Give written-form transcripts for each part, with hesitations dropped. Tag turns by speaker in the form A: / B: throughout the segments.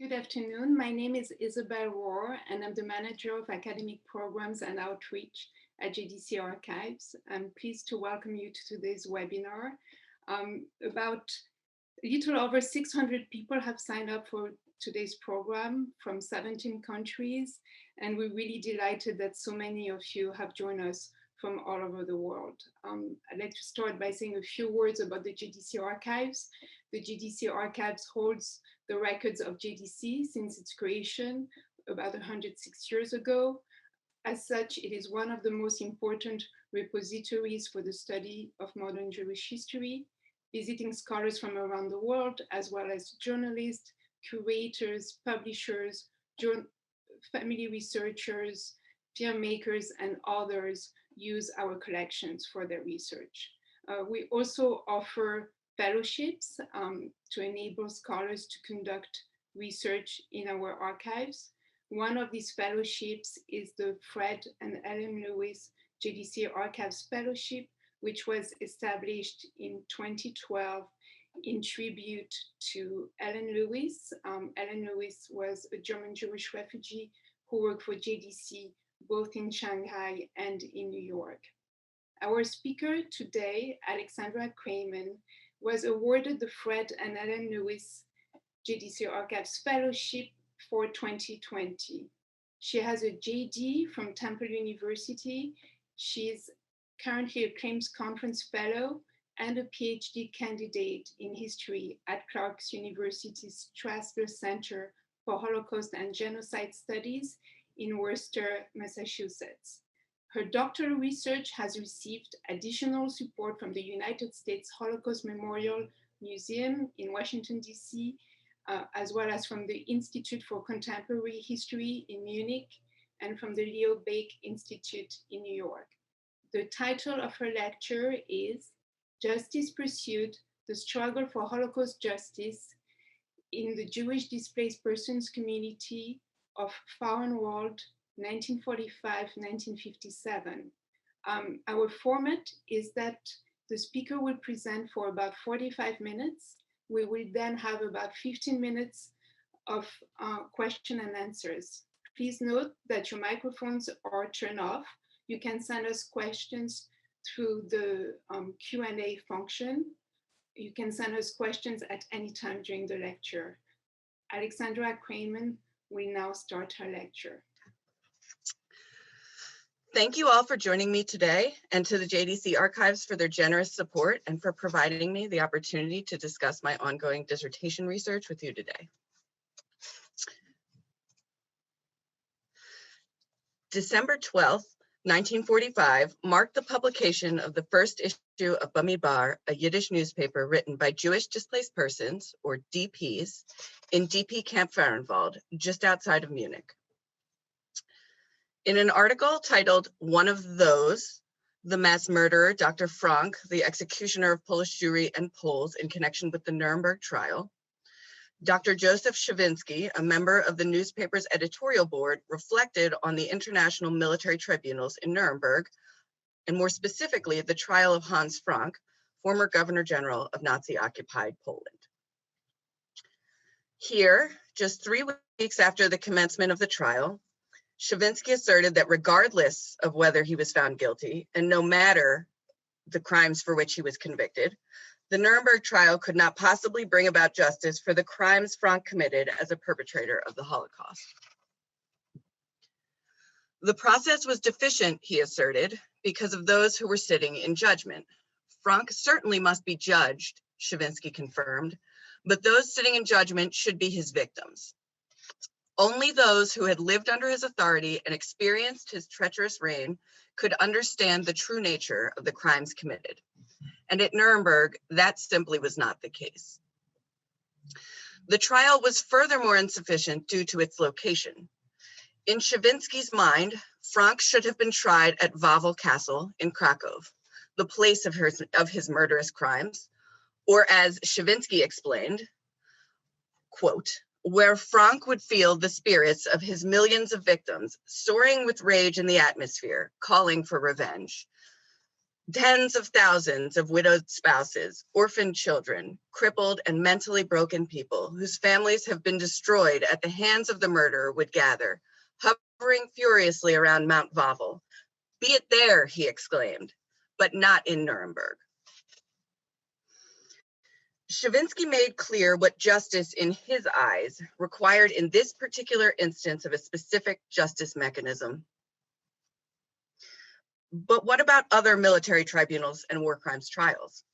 A: Good afternoon. My name is Isabel Rohr, and I'm the Manager of Academic Programs and Outreach at JDC Archives. I'm pleased to welcome you to today's webinar. About a little over 600 people have signed up for today's program from 17 countries, and we're really delighted that so many of you have joined us from all over the world. I'd like to start by saying a few words about the JDC Archives. The JDC Archives holds the records of JDC since its creation about 106 years ago. As such, it is one of the most important repositories for the study of modern Jewish history, visiting scholars from around the world, as well as journalists, curators, publishers, family researchers, filmmakers, and others use our collections for their research. We also offer fellowships to enable scholars to conduct research in our archives. One of these fellowships is the Fred and Ellen Lewis JDC Archives Fellowship, which was established in 2012 in tribute to Ellen Lewis. Ellen Lewis was a German Jewish refugee who worked for JDC both in Shanghai and in New York. Our speaker today, Alexandra Kramen, was awarded the Fred and Ellen Lewis JDC Archives Fellowship for 2020. She has a JD from Temple University. She's currently a Claims Conference Fellow and a PhD candidate in history at Clark's University's Strassler Center for Holocaust and Genocide Studies in Worcester, Massachusetts. Her doctoral research has received additional support from the United States Holocaust Memorial Museum in Washington, D.C., as well as from the Institute for Contemporary History in Munich and from the Leo Baeck Institute in New York. The title of her lecture is Justice Pursued, the Struggle for Holocaust Justice in the Jewish Displaced Persons Community of Föhrenwald, 1945-1957. Our format is that the speaker will present for about 45 minutes. We will then have about 15 minutes of question and answers. Please note that your microphones are turned off. You can send us questions through the Q&A function. You can send us questions at any time during the lecture. Alexandra Kramen will now start her lecture.
B: Thank you all for joining me today, and to the JDC Archives for their generous support and for providing me the opportunity to discuss my ongoing dissertation research with you today. December 12th, 1945 marked the publication of the first issue of Bamidbar, a Yiddish newspaper written by Jewish displaced persons, or DPs, in DP Camp Föhrenwald, just outside of Munich. In an article titled "One of Those, the Mass Murderer, Dr. Frank, the Executioner of Polish Jewry and Poles in Connection with the Nuremberg Trial," Dr. Joseph Shavinsky, a member of the newspaper's editorial board, reflected on the international military tribunals in Nuremberg, and more specifically, the trial of Hans Frank, former Governor General of Nazi-occupied Poland. Here, just 3 weeks after the commencement of the trial, Shavinsky asserted that regardless of whether he was found guilty, and no matter the crimes for which he was convicted, the Nuremberg trial could not possibly bring about justice for the crimes Frank committed as a perpetrator of the Holocaust. The process was deficient, he asserted, because of those who were sitting in judgment. Frank certainly must be judged, Shavinsky confirmed, but those sitting in judgment should be his victims. Only those who had lived under his authority and experienced his treacherous reign could understand the true nature of the crimes committed. And at Nuremberg, that simply was not the case. The trial was furthermore insufficient due to its location. In Shavinsky's mind, Frank should have been tried at Wawel Castle in Krakow, the place of his murderous crimes, or as Shavinsky explained, quote, where Frank would feel the spirits of his millions of victims soaring with rage in the atmosphere, calling for revenge. Tens of thousands of widowed spouses, orphaned children, crippled and mentally broken people whose families have been destroyed at the hands of the murderer would gather, hovering furiously around Mount Wawel. Be it there, he exclaimed, but not in Nuremberg. Chvinsky made clear what justice in his eyes required in this particular instance of a specific justice mechanism. But what about other military tribunals and war crimes trials?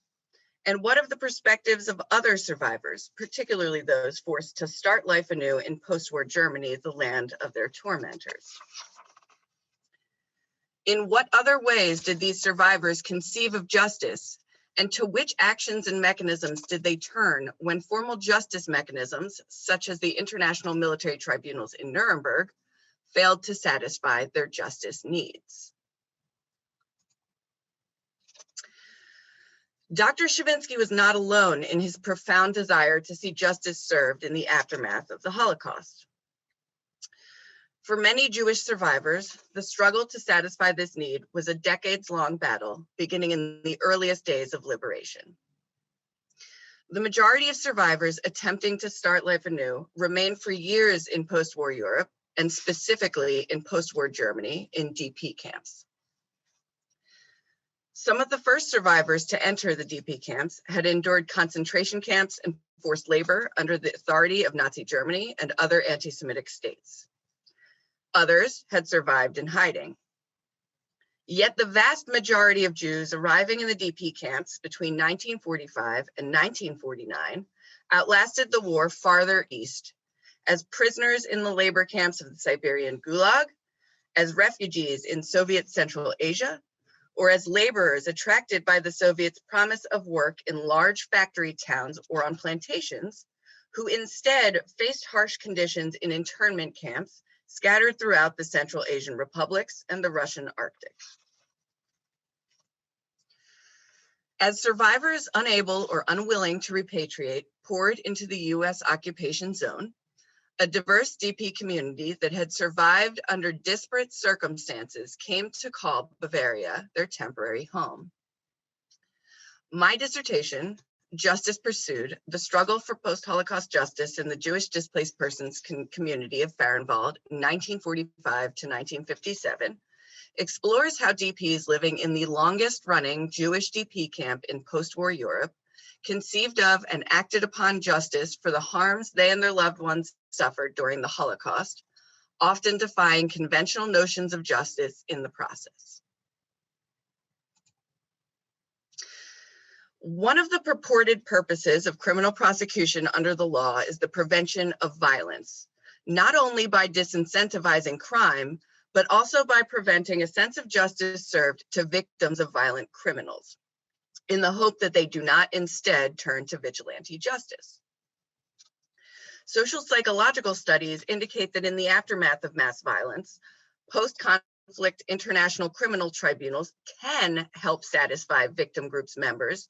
B: And what of the perspectives of other survivors, particularly those forced to start life anew in post-war Germany, the land of their tormentors? In what other ways did these survivors conceive of justice, and to which actions and mechanisms did they turn when formal justice mechanisms, such as the international military tribunals in Nuremberg, failed to satisfy their justice needs? Dr. Chvinsky was not alone in his profound desire to see justice served in the aftermath of the Holocaust. For many Jewish survivors, the struggle to satisfy this need was a decades-long battle, beginning in the earliest days of liberation. The majority of survivors attempting to start life anew remained for years in post-war Europe, and specifically in post-war Germany in DP camps. Some of the first survivors to enter the DP camps had endured concentration camps and forced labor under the authority of Nazi Germany and other anti-Semitic states. Others had survived in hiding. Yet the vast majority of Jews arriving in the DP camps between 1945 and 1949 outlasted the war farther east, as prisoners in the labor camps of the Siberian Gulag, as refugees in Soviet Central Asia, or as laborers attracted by the Soviets' promise of work in large factory towns or on plantations, who instead faced harsh conditions in internment camps scattered throughout the Central Asian republics and the Russian Arctic. As survivors unable or unwilling to repatriate poured into the US occupation zone, a diverse DP community that had survived under disparate circumstances came to call Bavaria their temporary home. My dissertation, Justice Pursued, the Struggle for Post-Holocaust Justice in the Jewish Displaced Persons Community of Föhrenwald, 1945 to 1957, explores how DPs living in the longest running Jewish DP camp in post-war Europe conceived of and acted upon justice for the harms they and their loved ones suffered during the Holocaust, often defying conventional notions of justice in the process. One of the purported purposes of criminal prosecution under the law is the prevention of violence, not only by disincentivizing crime, but also by preventing a sense of justice served to victims of violent criminals, in the hope that they do not instead turn to vigilante justice. Social psychological studies indicate that in the aftermath of mass violence, post-conflict international criminal tribunals can help satisfy victim groups' members'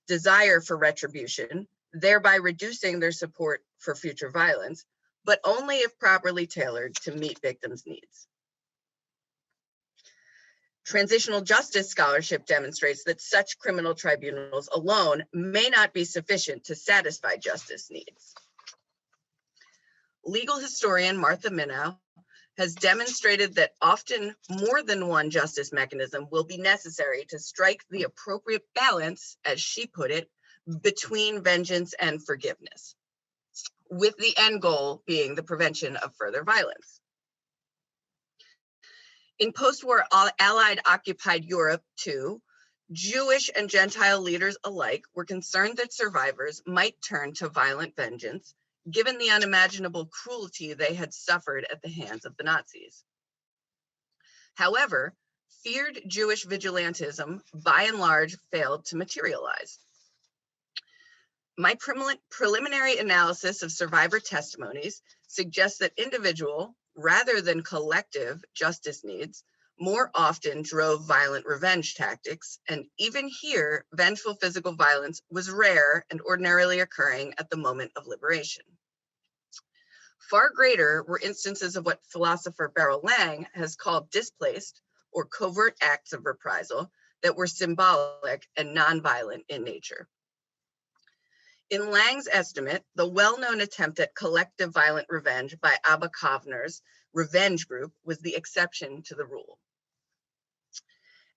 B: desire for retribution, thereby reducing their support for future violence, but only if properly tailored to meet victims' needs. Transitional justice scholarship demonstrates that such criminal tribunals alone may not be sufficient to satisfy justice needs. Legal historian Martha Minow has demonstrated that often more than one justice mechanism will be necessary to strike the appropriate balance, as she put it, between vengeance and forgiveness, with the end goal being the prevention of further violence. In post-war Allied occupied Europe too, Jewish and Gentile leaders alike were concerned that survivors might turn to violent vengeance, given the unimaginable cruelty they had suffered at the hands of the Nazis. However, feared Jewish vigilantism by and large failed to materialize. My preliminary analysis of survivor testimonies suggests that individual, rather than collective, justice needs more often drove violent revenge tactics, and even here, vengeful physical violence was rare and ordinarily occurring at the moment of liberation. Far greater were instances of what philosopher Beryl Lang has called displaced or covert acts of reprisal that were symbolic and nonviolent in nature. In Lang's estimate, the well-known attempt at collective violent revenge by Abba Kovner's revenge group was the exception to the rule.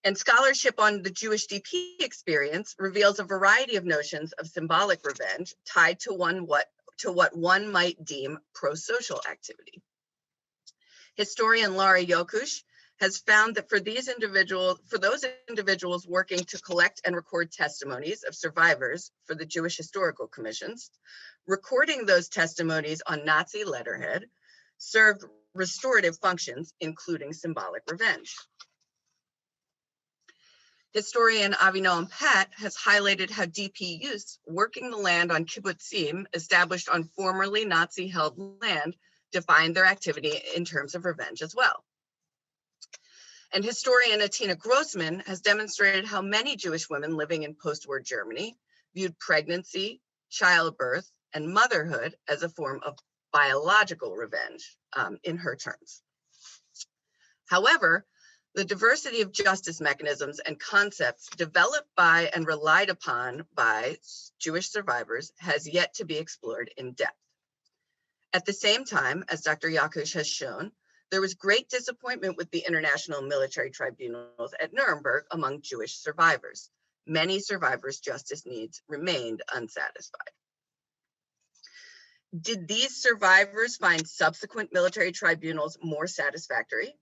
B: And scholarship on the Jewish DP experience reveals a variety of notions of symbolic revenge tied to what one might deem pro-social activity. Historian Laura Yokush has found that for those individuals working to collect and record testimonies of survivors for the Jewish Historical Commissions, recording those testimonies on Nazi letterhead served restorative functions, including symbolic revenge. Historian Avinoam Pat has highlighted how DP youths working the land on kibbutzim established on formerly Nazi-held land defined their activity in terms of revenge as well. And historian Atina Grossman has demonstrated how many Jewish women living in post-war Germany viewed pregnancy, childbirth, and motherhood as a form of biological revenge in her terms. However, the diversity of justice mechanisms and concepts developed by and relied upon by Jewish survivors has yet to be explored in depth. At the same time, as Dr. Yakush has shown, there was great disappointment with the international military tribunals at Nuremberg among Jewish survivors. Many survivors' justice needs remained unsatisfied. Did these survivors find subsequent military tribunals more satisfactory?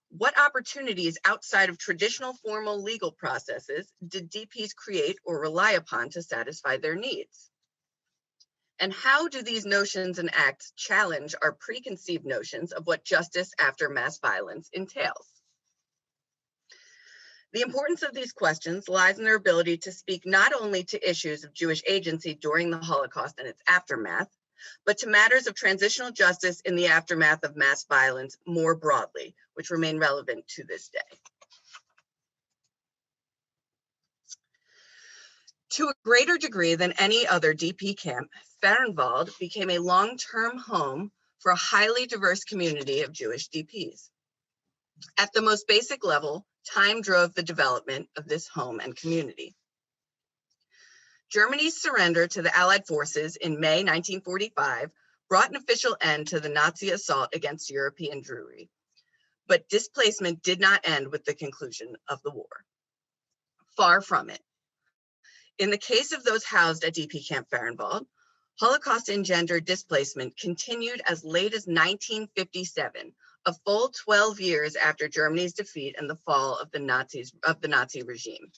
B: What opportunities outside of traditional formal legal processes did DPs create or rely upon to satisfy their needs? And how do these notions and acts challenge our preconceived notions of what justice after mass violence entails? The importance of these questions lies in their ability to speak not only to issues of Jewish agency during the Holocaust and its aftermath, but to matters of transitional justice in the aftermath of mass violence more broadly, which remain relevant to this day. To a greater degree than any other DP camp, Föhrenwald became a long-term home for a highly diverse community of Jewish DPs. At the most basic level, time drove the development of this home and community. Germany's surrender to the Allied forces in May 1945 brought an official end to the Nazi assault against European Jewry, but displacement did not end with the conclusion of the war. Far from it. In the case of those housed at DP Camp Föhrenwald, Holocaust engendered displacement continued as late as 1957, a full 12 years after Germany's defeat and the fall of the Nazi regime.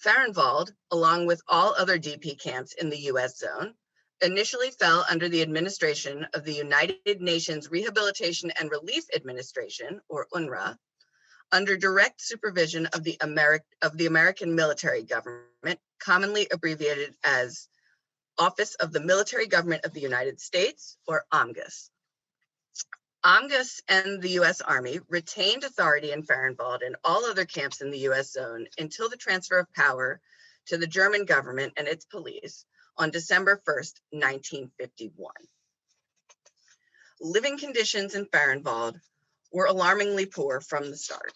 B: Föhrenwald, along with all other DP camps in the US zone, initially fell under the administration of the United Nations Rehabilitation and Relief Administration, or UNRWA, under direct supervision of the American military government, commonly abbreviated as Office of the Military Government of the United States, or OMGUS. OMGUS and the US Army retained authority in Föhrenwald and all other camps in the US zone until the transfer of power to the German government and its police on December 1st, 1951. Living conditions in Föhrenwald were alarmingly poor from the start.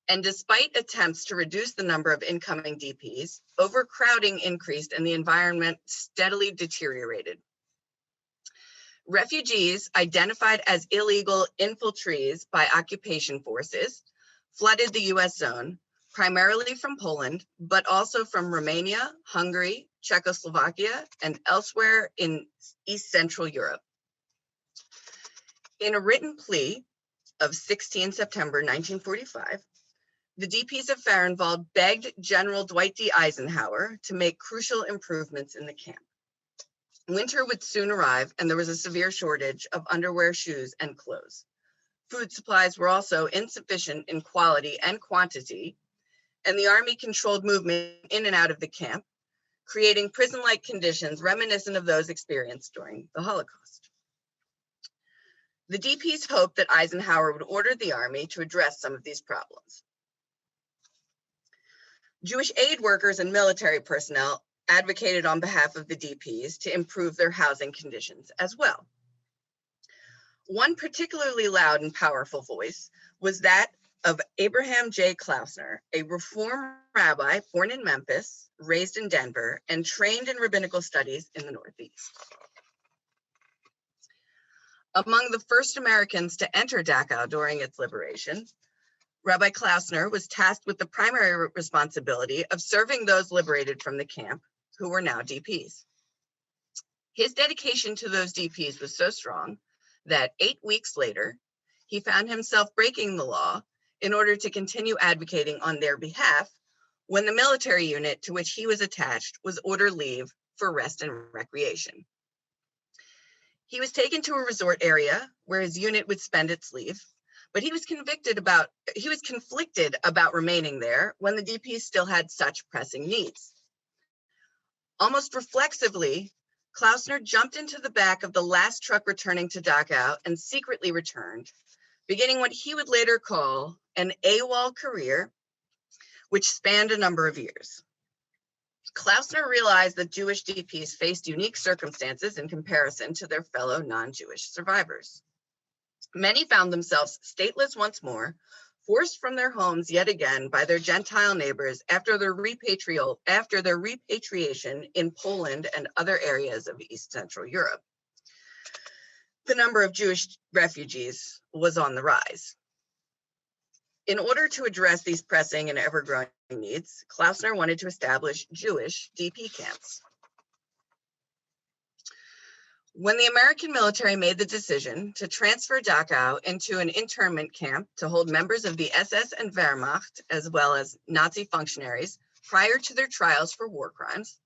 B: And despite attempts to reduce the number of incoming DPs, overcrowding increased and the environment steadily deteriorated. Refugees identified as illegal infiltrees by occupation forces flooded the US zone, primarily from Poland, but also from Romania, Hungary, Czechoslovakia, and elsewhere in East Central Europe. In a written plea of 16 September 1945, the DPs of Föhrenwald begged General Dwight D. Eisenhower to make crucial improvements in the camp. Winter would soon arrive, and there was a severe shortage of underwear, shoes, and clothes. Food supplies were also insufficient in quality and quantity, and the Army controlled movement in and out of the camp, creating prison-like conditions reminiscent of those experienced during the Holocaust. The DPs hoped that Eisenhower would order the Army to address some of these problems. Jewish aid workers and military personnel advocated on behalf of the DPs to improve their housing conditions as well. One particularly loud and powerful voice was that of Abraham J. Klausner, a Reform rabbi born in Memphis, raised in Denver, and trained in rabbinical studies in the Northeast. Among the first Americans to enter Dachau during its liberation, Rabbi Klausner was tasked with the primary responsibility of serving those liberated from the camp who were now DPs. His dedication to those DPs was so strong that 8 weeks later, he found himself breaking the law in order to continue advocating on their behalf when the military unit to which he was attached was ordered leave for rest and recreation. He was taken to a resort area where his unit would spend its leave, but he was conflicted about remaining there when the DPs still had such pressing needs. Almost reflexively, Klausner jumped into the back of the last truck returning to Dachau and secretly returned, beginning what he would later call an AWOL career, which spanned a number of years. Klausner realized that Jewish DPs faced unique circumstances in comparison to their fellow non-Jewish survivors. Many found themselves stateless once more, forced from their homes yet again by their Gentile neighbors after their repatriation in Poland and other areas of East Central Europe. The number of Jewish refugees was on the rise. In order to address these pressing and ever-growing needs, Klausner wanted to establish Jewish DP camps. When the American military made the decision to transfer Dachau into an internment camp to hold members of the SS and Wehrmacht, as well as Nazi functionaries, prior to their trials for war crimes,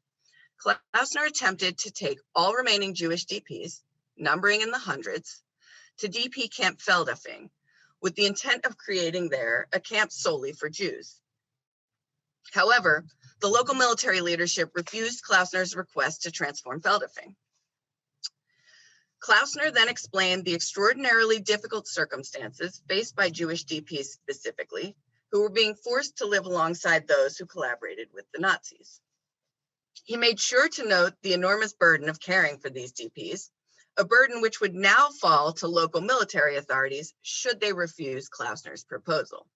B: Klausner attempted to take all remaining Jewish DPs, numbering in the hundreds, to DP Camp Feldafing, with the intent of creating there a camp solely for Jews. However, the local military leadership refused Klausner's request to transform Feldafing. Klausner then explained the extraordinarily difficult circumstances faced by Jewish DPs specifically, who were being forced to live alongside those who collaborated with the Nazis. He made sure to note the enormous burden of caring for these DPs, a burden which would now fall to local military authorities should they refuse Klausner's proposal.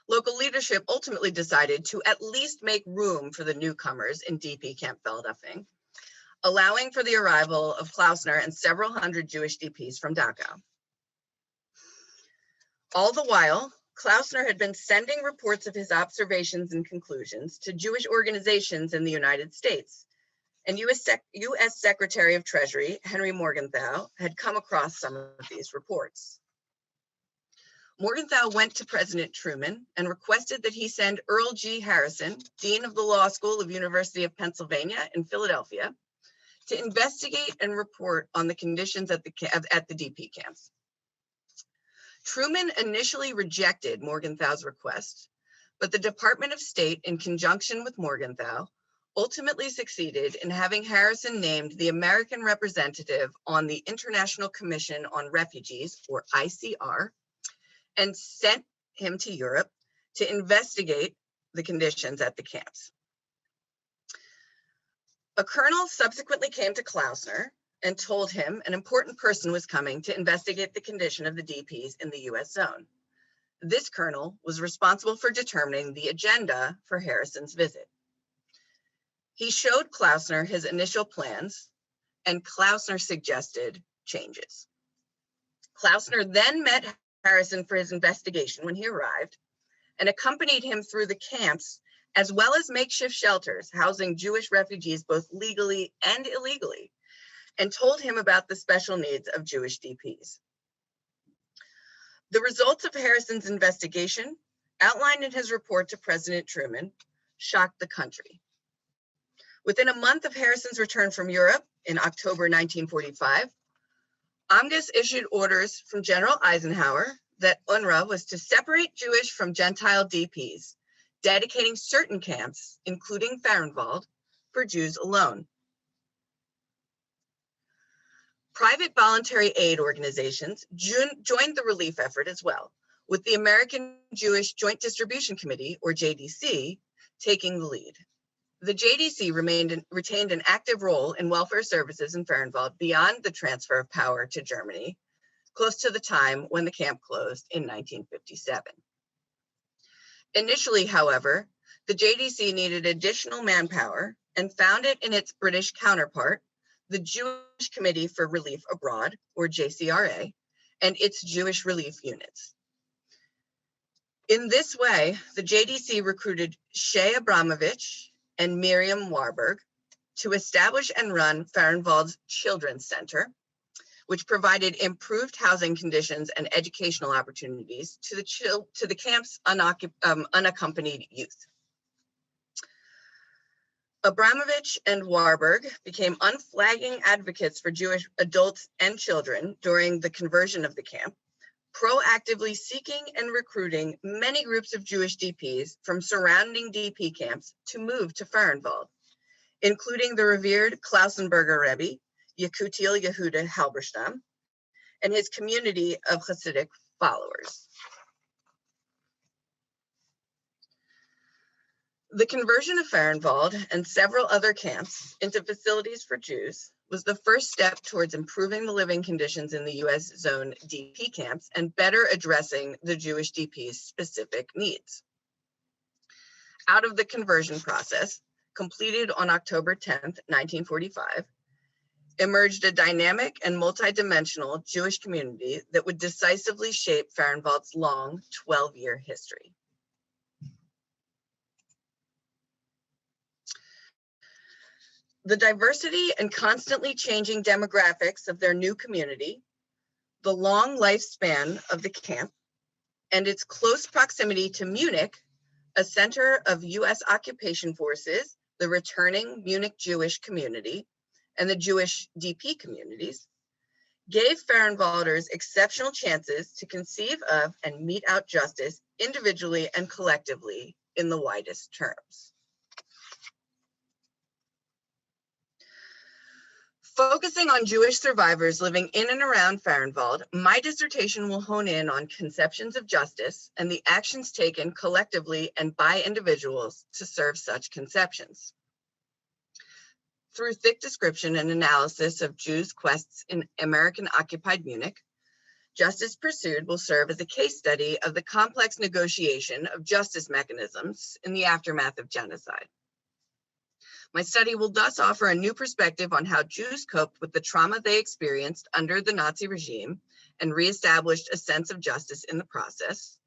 B: Local leadership ultimately decided to at least make room for the newcomers in DP Camp Feldafing, allowing for the arrival of Klausner and several hundred Jewish DPs from Dachau. All the while, Klausner had been sending reports of his observations and conclusions to Jewish organizations in the United States, and U.S. Secretary of Treasury Henry Morgenthau had come across some of these reports. Morgenthau went to President Truman and requested that he send Earl G. Harrison, Dean of the Law School of University of Pennsylvania in Philadelphia, to investigate and report on the conditions at the DP camps. Truman initially rejected Morgenthau's request, but the Department of State, in conjunction with Morgenthau, ultimately succeeded in having Harrison named the American representative on the International Commission on Refugees, or ICR, and sent him to Europe to investigate the conditions at the camps. A colonel subsequently came to Klausner and told him an important person was coming to investigate the condition of the DPs in the US zone. This colonel was responsible for determining the agenda for Harrison's visit. He showed Klausner his initial plans, and Klausner suggested changes. Klausner then met Harrison for his investigation when he arrived and accompanied him through the camps, as well as makeshift shelters housing Jewish refugees both legally and illegally, and told him about the special needs of Jewish DPs. The results of Harrison's investigation, outlined in his report to President Truman, shocked the country. Within a month of Harrison's return from Europe in October 1945, Amges issued orders from General Eisenhower that UNRWA was to separate Jewish from Gentile DPs, dedicating certain camps, including Föhrenwald, for Jews alone. Private voluntary aid organizations joined the relief effort as well, with the American Jewish Joint Distribution Committee, or JDC, taking the lead. The JDC retained an active role in welfare services in Föhrenwald beyond the transfer of power to Germany, close to the time when the camp closed in 1957. Initially, however, the JDC needed additional manpower and found it in its British counterpart, the Jewish Committee for Relief Abroad, or JCRA, and its Jewish relief units. In this way, the JDC recruited Shea Abramovich and Miriam Warburg to establish and run Föhrenwald's Children's Center, which provided improved housing conditions and educational opportunities to the camp's unaccompanied youth. Abramovich and Warburg became unflagging advocates for Jewish adults and children during the conversion of the camp, proactively seeking and recruiting many groups of Jewish DPs from surrounding DP camps to move to Föhrenwald, including the revered Klausenberger Rebbe, Yekutiel Yehuda Halberstam, and his community of Hasidic followers. The conversion of Föhrenwald and several other camps into facilities for Jews was the first step towards improving the living conditions in the US zone DP camps and better addressing the Jewish DP's specific needs. Out of the conversion process, completed on October 10th, 1945, emerged a dynamic and multidimensional Jewish community that would decisively shape Föhrenwald's long 12-year history. The diversity and constantly changing demographics of their new community, the long lifespan of the camp, and its close proximity to Munich, a center of US occupation forces, the returning Munich Jewish community, and the Jewish DP communities, gave Föhrenwalders exceptional chances to conceive of and mete out justice individually and collectively in the widest terms. Focusing on Jewish survivors living in and around Föhrenwald, my dissertation will hone in on conceptions of justice and the actions taken collectively and by individuals to serve such conceptions. Through thick description and analysis of Jews' quests in American-occupied Munich, Justice Pursued will serve as a case study of the complex negotiation of justice mechanisms in the aftermath of genocide. My study will thus offer a new perspective on how Jews coped with the trauma they experienced under the Nazi regime and reestablished a sense of justice in the process,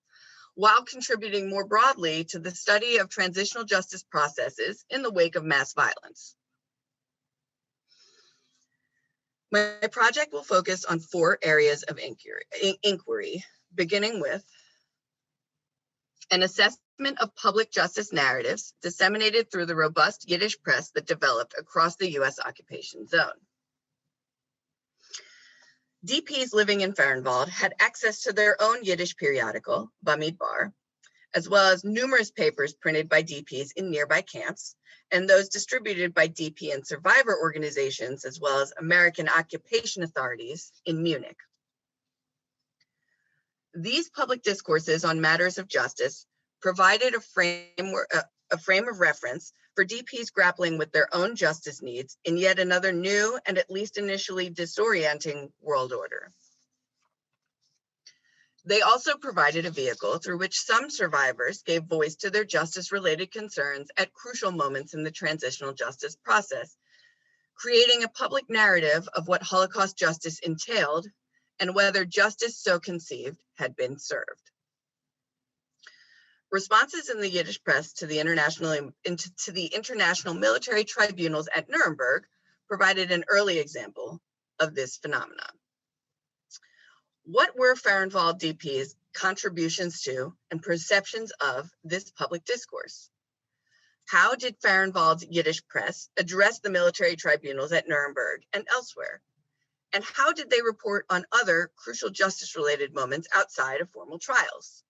B: while contributing more broadly to the study of transitional justice processes in the wake of mass violence. My project will focus on 4 areas of inquiry, beginning with an assessment of public justice narratives disseminated through the robust Yiddish press that developed across the US occupation zone. DPs living in Föhrenwald had access to their own Yiddish periodical, Bamidbar, as well as numerous papers printed by DPs in nearby camps, and those distributed by DP and survivor organizations, as well as American occupation authorities in Munich. These public discourses on matters of justice provided a frame of reference for DPs grappling with their own justice needs in yet another new and at least initially disorienting world order. They also provided a vehicle through which some survivors gave voice to their justice-related concerns at crucial moments in the transitional justice process, creating a public narrative of what Holocaust justice entailed and whether justice so conceived had been served. Responses in the Yiddish press to the international military tribunals at Nuremberg provided an early example of this phenomenon. What were Föhrenwald DP's contributions to and perceptions of this public discourse? How did Föhrenwald's Yiddish press address the military tribunals at Nuremberg and elsewhere? And how did they report on other crucial justice-related moments outside of formal trials?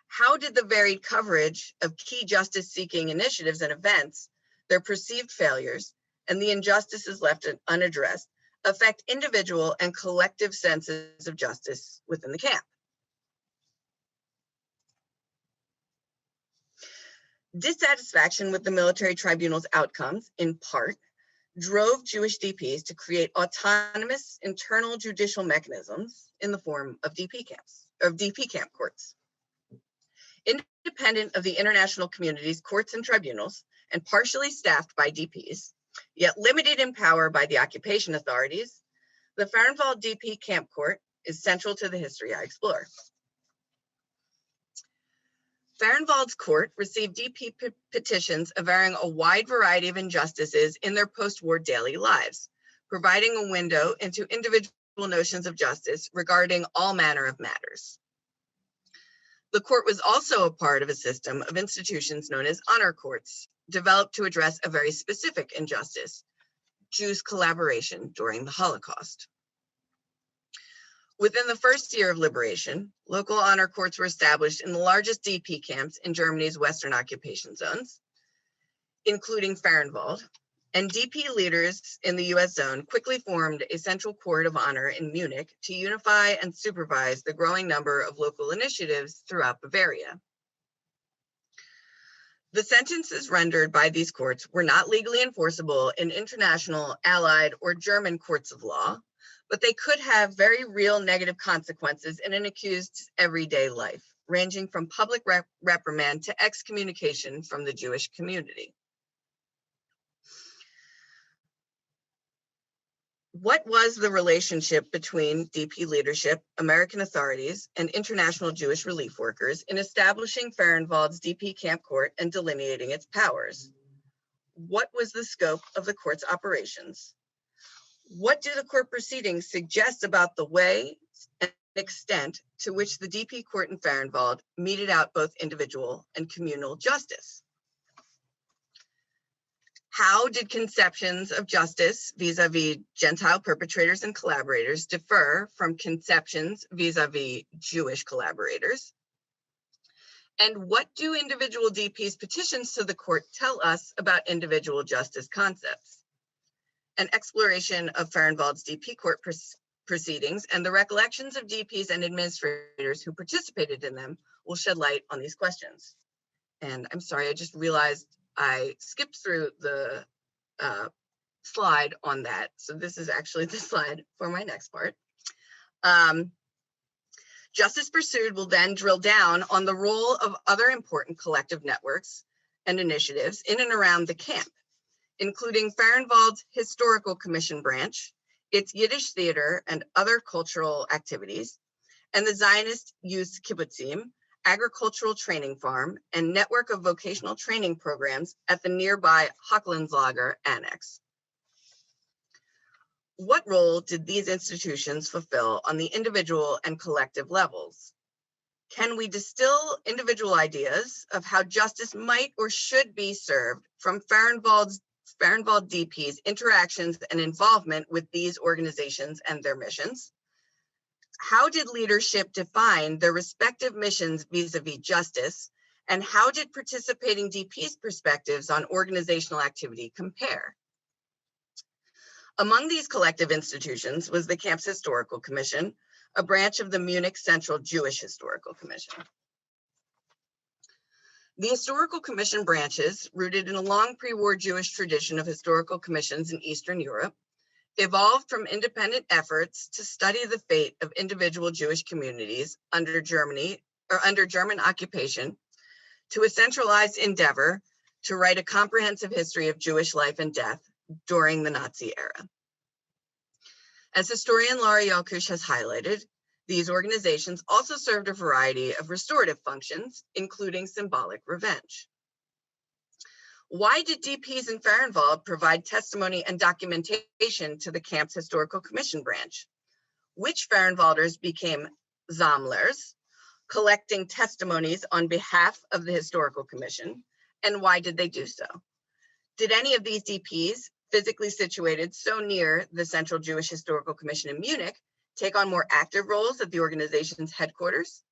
B: How did the varied coverage of key justice-seeking initiatives and events, their perceived failures, and the injustices left unaddressed affect individual and collective senses of justice within the camp? Dissatisfaction with the military tribunal's outcomes, in part, drove Jewish DPs to create autonomous internal judicial mechanisms in the form of DP camp courts. Independent of the international community's courts and tribunals, and partially staffed by DPs, yet limited in power by the occupation authorities, the Föhrenwald DP Camp Court is central to the history I explore. Föhrenwald's court received DP petitions averring a wide variety of injustices in their post-war daily lives, providing a window into individual notions of justice regarding all manner of matters. The court was also a part of a system of institutions known as honor courts, developed to address a very specific injustice, Jews' collaboration during the Holocaust. Within the first year of liberation, local honor courts were established in the largest DP camps in Germany's Western occupation zones, including Föhrenwald, and DP leaders in the US zone quickly formed a central court of honor in Munich to unify and supervise the growing number of local initiatives throughout Bavaria. The sentences rendered by these courts were not legally enforceable in international, allied, or German courts of law, but they could have very real negative consequences in an accused's everyday life, ranging from public reprimand to excommunication from the Jewish community. What was the relationship between DP leadership, American authorities, and international Jewish relief workers in establishing Föhrenwald's DP Camp Court and delineating its powers? What was the scope of the court's operations? What do the court proceedings suggest about the way and extent to which the DP court in Föhrenwald meted out both individual and communal justice? How did conceptions of justice vis-a-vis Gentile perpetrators and collaborators differ from conceptions vis-a-vis Jewish collaborators? And what do individual DP's petitions to the court tell us about individual justice concepts? An exploration of Föhrenwald's DP court proceedings and the recollections of DPs and administrators who participated in them will shed light on these questions. And I'm sorry, I just realized I skipped through the slide on that. So this is actually the slide for my next part. Justice Pursued will then drill down on the role of other important collective networks and initiatives in and around the camp, including Föhrenwald's Historical Commission branch, its Yiddish theater and other cultural activities, and the Zionist Youth Kibbutzim, agricultural training farm, and network of vocational training programs at the nearby Hochlandslager Annex. What role did these institutions fulfill on the individual and collective levels? Can we distill individual ideas of how justice might or should be served from Föhrenwald DP's interactions and involvement with these organizations and their missions? How did leadership define their respective missions vis-a-vis justice? And how did participating DP's perspectives on organizational activity compare? Among these collective institutions was the camp's Historical Commission, a branch of the Munich Central Jewish Historical Commission. The Historical Commission branches, rooted in a long pre-war Jewish tradition of historical commissions in Eastern Europe, evolved from independent efforts to study the fate of individual Jewish communities under German occupation to a centralized endeavor to write a comprehensive history of Jewish life and death during the Nazi era. As historian Laura Yalkush has highlighted, these organizations also served a variety of restorative functions, including symbolic revenge. Why did DPs in Föhrenwald provide testimony and documentation to the camp's Historical Commission branch? Which Föhrenwalders became Sammlers, collecting testimonies on behalf of the Historical Commission, and why did they do so? Did any of these DPs, physically situated so near the Central Jewish Historical Commission in Munich, take on more active roles at the organization's headquarters?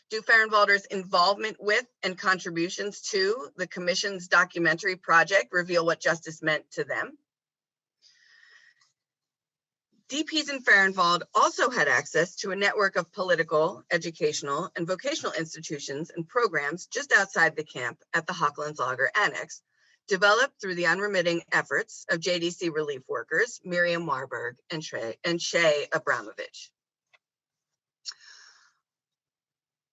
B: Do Föhrenwalders' involvement with and contributions to the Commission's documentary project reveal what justice meant to them? DPs in Föhrenwald also had access to a network of political, educational, and vocational institutions and programs just outside the camp at the Hochlandslager Annex developed through the unremitting efforts of JDC relief workers, Miriam Warburg and Shay Abramovich.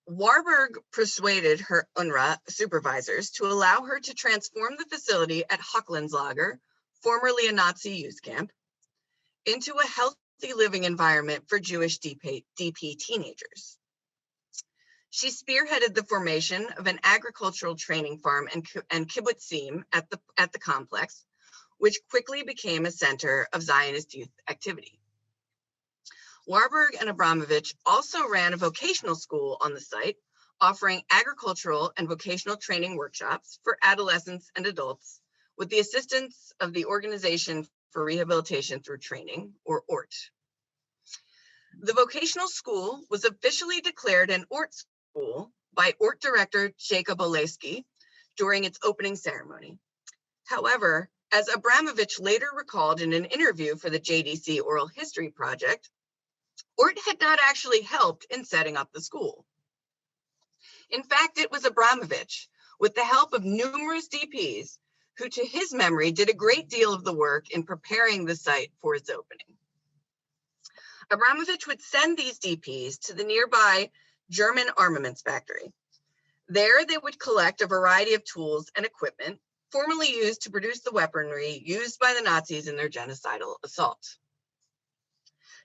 B: Warburg persuaded her UNRWA supervisors to allow her to transform the facility at Hochlandslager, formerly a Nazi youth camp, into a healthy living environment for Jewish DP teenagers. She spearheaded the formation of an agricultural training farm and kibbutzim at the complex, which quickly became a center of Zionist youth activity. Warburg and Abramovich also ran a vocational school on the site, offering agricultural and vocational training workshops for adolescents and adults with the assistance of the Organization for Rehabilitation Through Training, or ORT. The vocational school was officially declared an ORT school by ORT director Jacob Oleski during its opening ceremony. However, as Abramovich later recalled in an interview for the JDC Oral History Project, ORT had not actually helped in setting up the school. In fact, it was Abramovich, with the help of numerous DPs, who to his memory did a great deal of the work in preparing the site for its opening. Abramovich would send these DPs to the nearby German armaments factory. There they would collect a variety of tools and equipment formerly used to produce the weaponry used by the Nazis in their genocidal assault.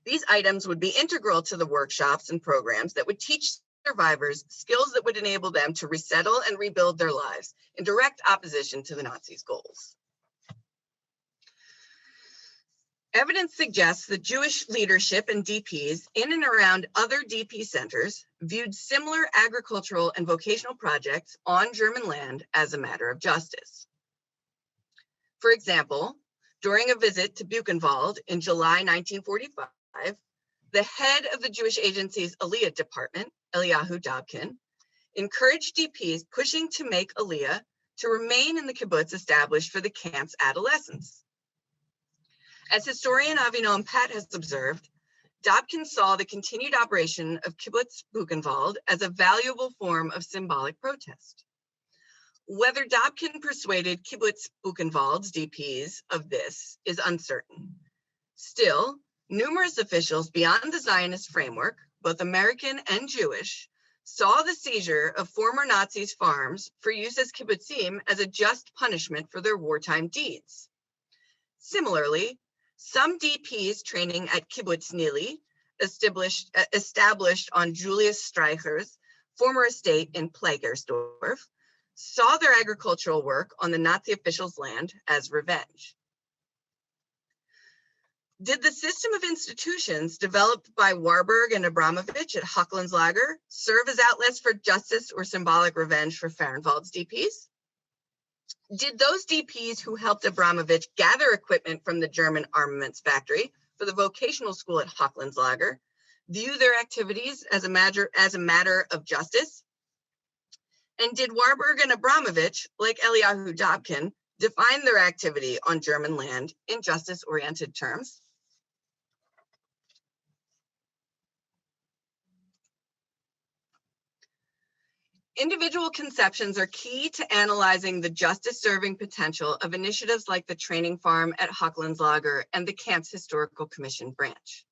B: These items would be integral to the workshops and programs that would teach survivors skills that would enable them to resettle and rebuild their lives in direct opposition to the Nazis' goals. Evidence suggests that Jewish leadership and DPs in and around other DP centers viewed similar agricultural and vocational projects on German land as a matter of justice. For example, during a visit to Buchenwald in July 1945, the head of the Jewish agency's Aliyah department, Eliyahu Dobkin, encouraged DPs pushing to make Aliyah to remain in the kibbutz established for the camp's adolescents. As historian Avinoam Pat has observed, Dobkin saw the continued operation of kibbutz Buchenwald as a valuable form of symbolic protest. Whether Dobkin persuaded kibbutz Buchenwald's DPs of this is uncertain. Still, numerous officials beyond the Zionist framework, both American and Jewish, saw the seizure of former Nazis' farms for use as kibbutzim as a just punishment for their wartime deeds. Similarly, some DPs training at Kibbutz Nili, established on Julius Streicher's former estate in Plagersdorf, saw their agricultural work on the Nazi officials' land as revenge. Did the system of institutions developed by Warburg and Abramovich at Hochlandslager serve as outlets for justice or symbolic revenge for Föhrenwald's DPs? Did those DPs who helped Abramovich gather equipment from the German armaments factory for the vocational school at Hochlandslager view their activities as a matter of justice? And did Warburg and Abramovich, like Eliyahu Dobkin, define their activity on German land in justice-oriented terms? Individual conceptions are key to analyzing the justice-serving potential of initiatives like the training farm at Hochlandslager and the Camp's Historical Commission branch.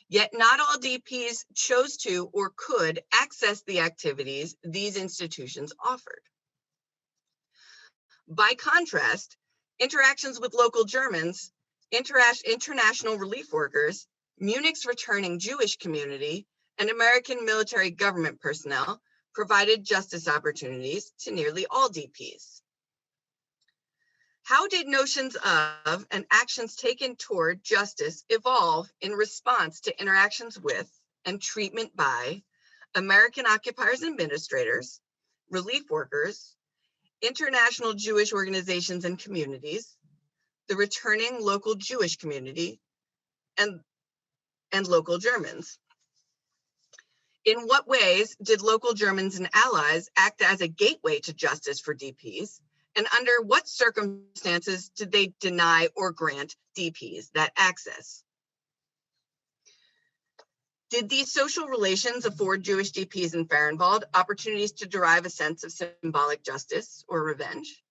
B: Yet not all DPs chose to or could access the activities these institutions offered. By contrast, interactions with local Germans, international relief workers, Munich's returning Jewish community, and American military government personnel provided justice opportunities to nearly all DPs. How did notions of and actions taken toward justice evolve in response to interactions with and treatment by American occupiers and administrators, relief workers, international Jewish organizations and communities, the returning local Jewish community, and local Germans? In what ways did local Germans and allies act as a gateway to justice for DPs? And under what circumstances did they deny or grant DPs that access? Did these social relations afford Jewish DPs in Föhrenwald opportunities to derive a sense of symbolic justice or revenge?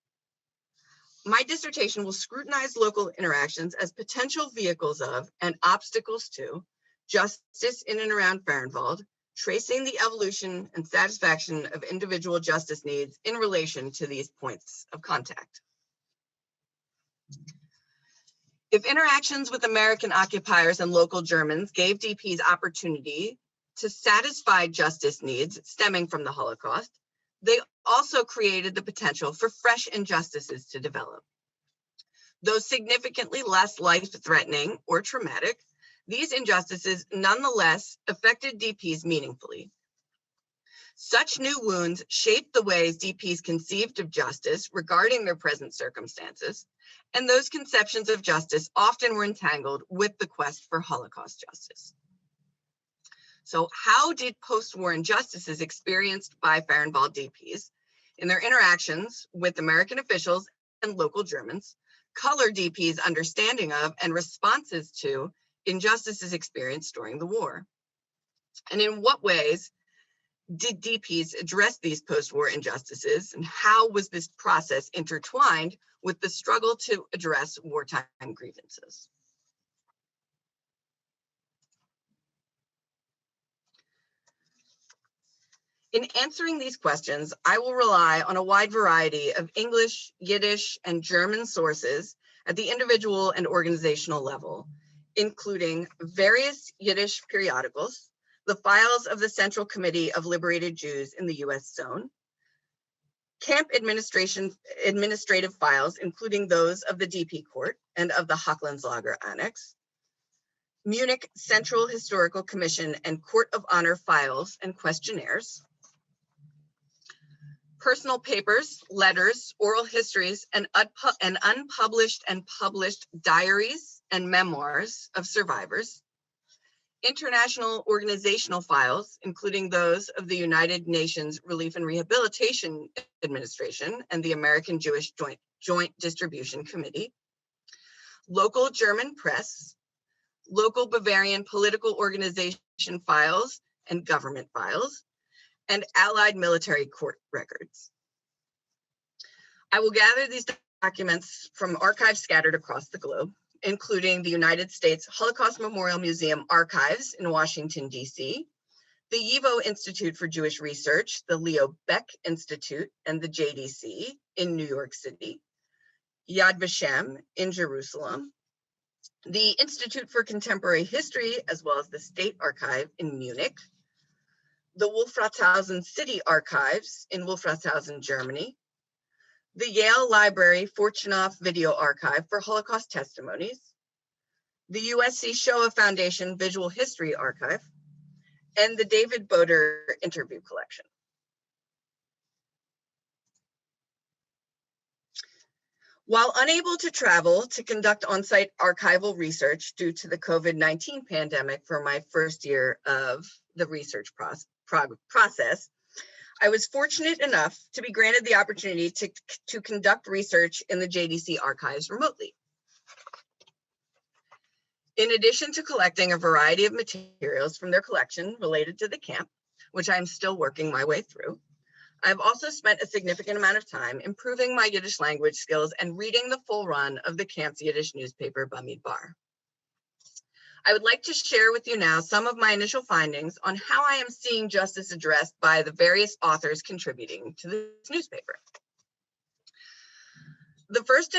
B: my dissertation will scrutinize local interactions as potential vehicles of and obstacles to justice in and around Föhrenwald, tracing the evolution and satisfaction of individual justice needs in relation to these points of contact. If interactions with American occupiers and local Germans gave DPs opportunity to satisfy justice needs stemming from the Holocaust, they also created the potential for fresh injustices to develop. Though significantly less life-threatening or traumatic, these injustices nonetheless affected DPs meaningfully. Such new wounds shaped the ways DPs conceived of justice regarding their present circumstances, and those conceptions of justice often were entangled with the quest for Holocaust justice. So how did post-war injustices experienced by Föhrenwald DPs in their interactions with American officials and local Germans color DPs' understanding of and responses to injustices experienced during the war? And in what ways did DPs address these post-war injustices, and how was this process intertwined with the struggle to address wartime grievances? In answering these questions, I will rely on a wide variety of English, Yiddish, and German sources at the individual and organizational level, including various Yiddish periodicals, the files of the Central Committee of Liberated Jews in the US Zone, camp administrative files, including those of the DP Court and of the Hochlandslager Annex, Munich Central Historical Commission and Court of Honor files and questionnaires, personal papers, letters, oral histories, and unpublished and published diaries and memoirs of survivors, international organizational files, including those of the United Nations Relief and Rehabilitation Administration and the American Jewish Joint Distribution Committee, local German press, local Bavarian political organization files and government files, and Allied military court records. I will gather these documents from archives scattered across the globe, including the United States Holocaust Memorial Museum archives in Washington, D.C., the YIVO Institute for Jewish Research, the Leo Baeck Institute, and the JDC in New York City, Yad Vashem in Jerusalem, the Institute for Contemporary History, as well as the State Archive in Munich, the Wolfratshausen City Archives in Wolfratshausen, Germany, the Yale Library Fortunoff Video Archive for Holocaust Testimonies, the USC Shoah Foundation Visual History Archive, and the David Boder Interview Collection. While unable to travel to conduct on-site archival research due to the COVID-19 pandemic for my first year of the research process, I was fortunate enough to be granted the opportunity to conduct research in the JDC archives remotely. In addition to collecting a variety of materials from their collection related to the camp, which I'm still working my way through, I've also spent a significant amount of time improving my Yiddish language skills and reading the full run of the camp's Yiddish newspaper, Bamidbar. I would like to share with you now some of my initial findings on how I am seeing justice addressed by the various authors contributing to this newspaper. The first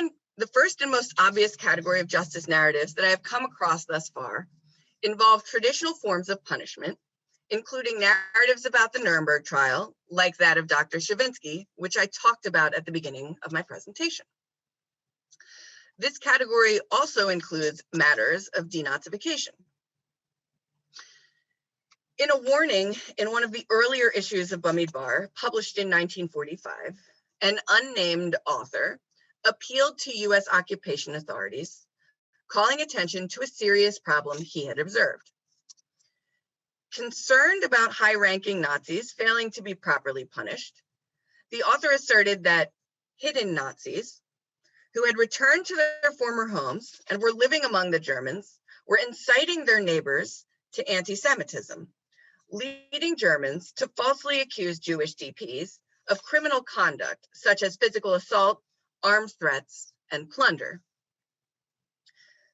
B: and most obvious category of justice narratives that I have come across thus far involve traditional forms of punishment, including narratives about the Nuremberg trial, like that of Dr. Shavinsky, which I talked about at the beginning of my presentation. This category also includes matters of denazification. In a warning in one of the earlier issues of Bamidbar, published in 1945, an unnamed author appealed to US occupation authorities, calling attention to a serious problem he had observed. Concerned about high-ranking Nazis failing to be properly punished, the author asserted that hidden Nazis, who had returned to their former homes and were living among the Germans, were inciting their neighbors to anti-Semitism, leading Germans to falsely accuse Jewish DPs of criminal conduct, such as physical assault, armed threats, and plunder.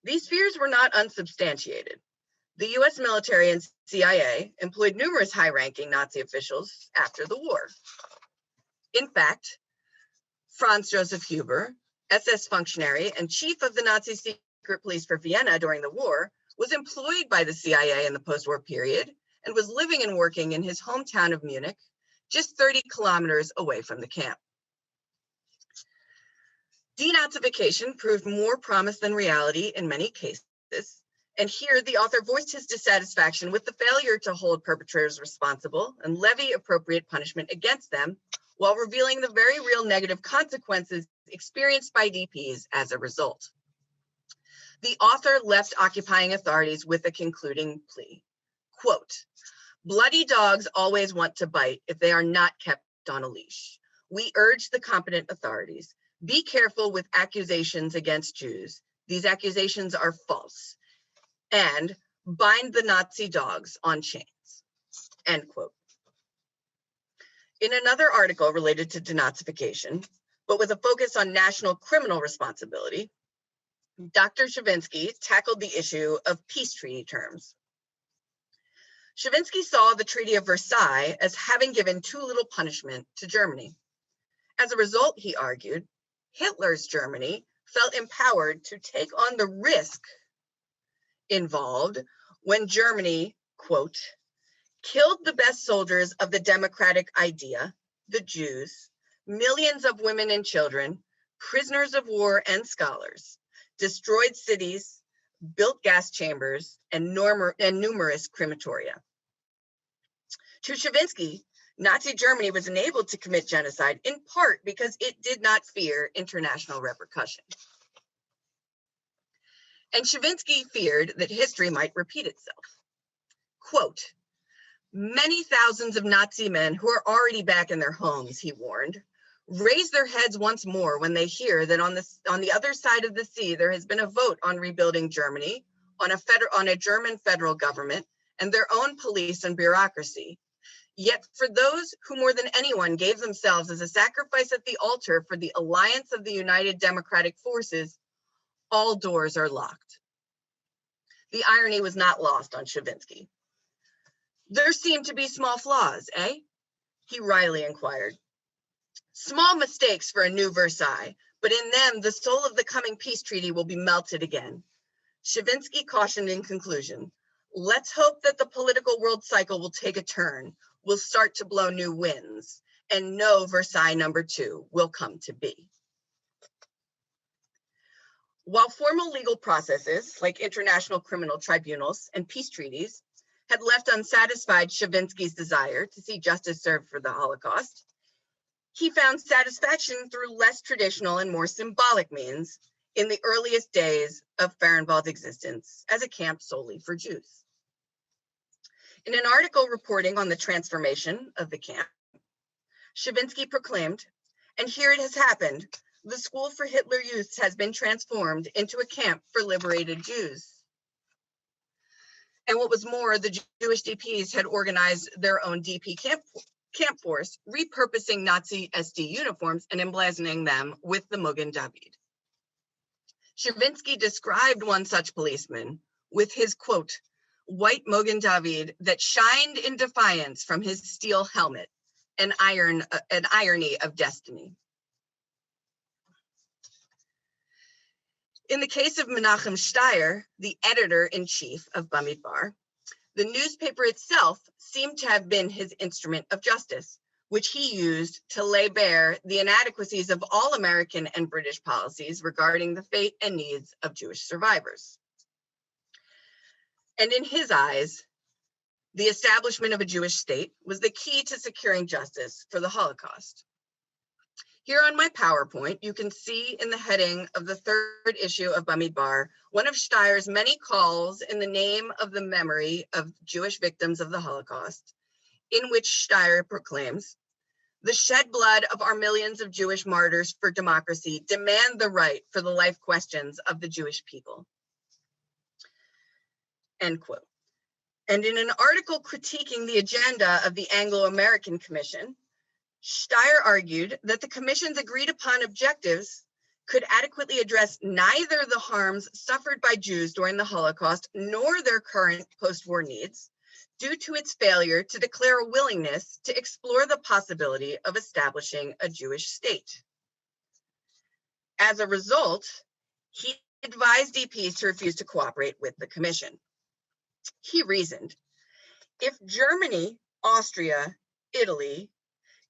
B: These fears were not unsubstantiated. The US military and CIA employed numerous high-ranking Nazi officials after the war. In fact, Franz Joseph Huber, SS functionary and chief of the Nazi secret police for Vienna during the war, was employed by the CIA in the post-war period and was living and working in his hometown of Munich, just 30 kilometers away from the camp. Denazification proved more promise than reality in many cases, and here the author voiced his dissatisfaction with the failure to hold perpetrators responsible and levy appropriate punishment against them, while revealing the very real negative consequences experienced by DPs as a result. The author left occupying authorities with a concluding plea, quote, "Bloody dogs always want to bite if they are not kept on a leash. We urge the competent authorities, be careful with accusations against Jews. These accusations are false. And bind the Nazi dogs on chains," end quote. In another article related to denazification, but with a focus on national criminal responsibility, Dr. Chavinsky tackled the issue of peace treaty terms. Chavinsky saw the Treaty of Versailles as having given too little punishment to Germany. As a result, he argued, Hitler's Germany felt empowered to take on the risk involved when Germany, quote, "killed the best soldiers of the democratic idea, the Jews, millions of women and children, prisoners of war and scholars, destroyed cities, built gas chambers, and numerous crematoria." To Chavinsky, Nazi Germany was enabled to commit genocide in part because it did not fear international repercussion. And Chavinsky feared that history might repeat itself. Quote, "Many thousands of Nazi men who are already back in their homes," he warned, "raise their heads once more when they hear that on the other side of the sea, there has been a vote on rebuilding Germany, on a German federal government, and their own police and bureaucracy. Yet for those who more than anyone gave themselves as a sacrifice at the altar for the alliance of the United Democratic Forces, all doors are locked." The irony was not lost on Chavinsky. "There seem to be small flaws, eh?" he wryly inquired. "Small mistakes for a new Versailles, but in them the soul of the coming peace treaty will be melted again." Chavinsky cautioned in conclusion, "Let's hope that the political world cycle will take a turn, will start to blow new winds, and no Versailles #2 will come to be." While formal legal processes like international criminal tribunals and peace treaties had left unsatisfied Chavinsky's desire to see justice served for the Holocaust, he found satisfaction through less traditional and more symbolic means in the earliest days of Föhrenwald's existence as a camp solely for Jews. In an article reporting on the transformation of the camp, Chavinsky proclaimed, "And here it has happened. The school for Hitler youths has been transformed into a camp for liberated Jews." And what was more, the Jewish DPs had organized their own DP camp force, repurposing Nazi SD uniforms and emblazoning them with the Mogen David. Chavinsky described one such policeman with his, quote, "white Mogen David that shined in defiance from his steel helmet, an irony of destiny." In the case of Menachem Steyer, the editor-in-chief of Bamidbar, the newspaper itself seemed to have been his instrument of justice, which he used to lay bare the inadequacies of all American and British policies regarding the fate and needs of Jewish survivors. And in his eyes, the establishment of a Jewish state was the key to securing justice for the Holocaust. Here on my PowerPoint, you can see in the heading of the third issue of Bamidbar, one of Steyer's many calls in the name of the memory of Jewish victims of the Holocaust, in which Steyer proclaims, "The shed blood of our millions of Jewish martyrs for democracy demand the right for the life questions of the Jewish people." End quote. And in an article critiquing the agenda of the Anglo-American Commission, Steyer argued that the Commission's agreed upon objectives could adequately address neither the harms suffered by Jews during the Holocaust nor their current post-war needs, due to its failure to declare a willingness to explore the possibility of establishing a Jewish state. As a result, he advised DPs to refuse to cooperate with the commission. He reasoned, if Germany, Austria, Italy,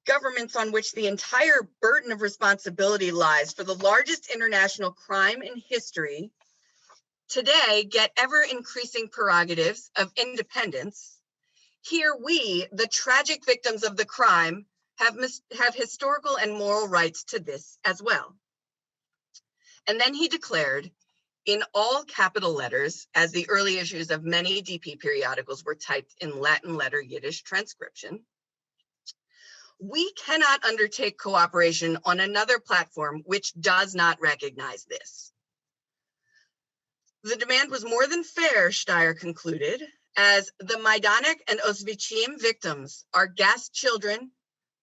B: governments on which the entire burden of responsibility lies for the largest international crime in history, today get ever increasing prerogatives of independence, here we, the tragic victims of the crime, have historical and moral rights to this as well. And then he declared, in all capital letters, as the early issues of many DP periodicals were typed in Latin letter Yiddish transcription, we cannot undertake cooperation on another platform which does not recognize this. The demand was more than fair, Steyer concluded, as the Majdanek and Oswiecim victims, our gassed children,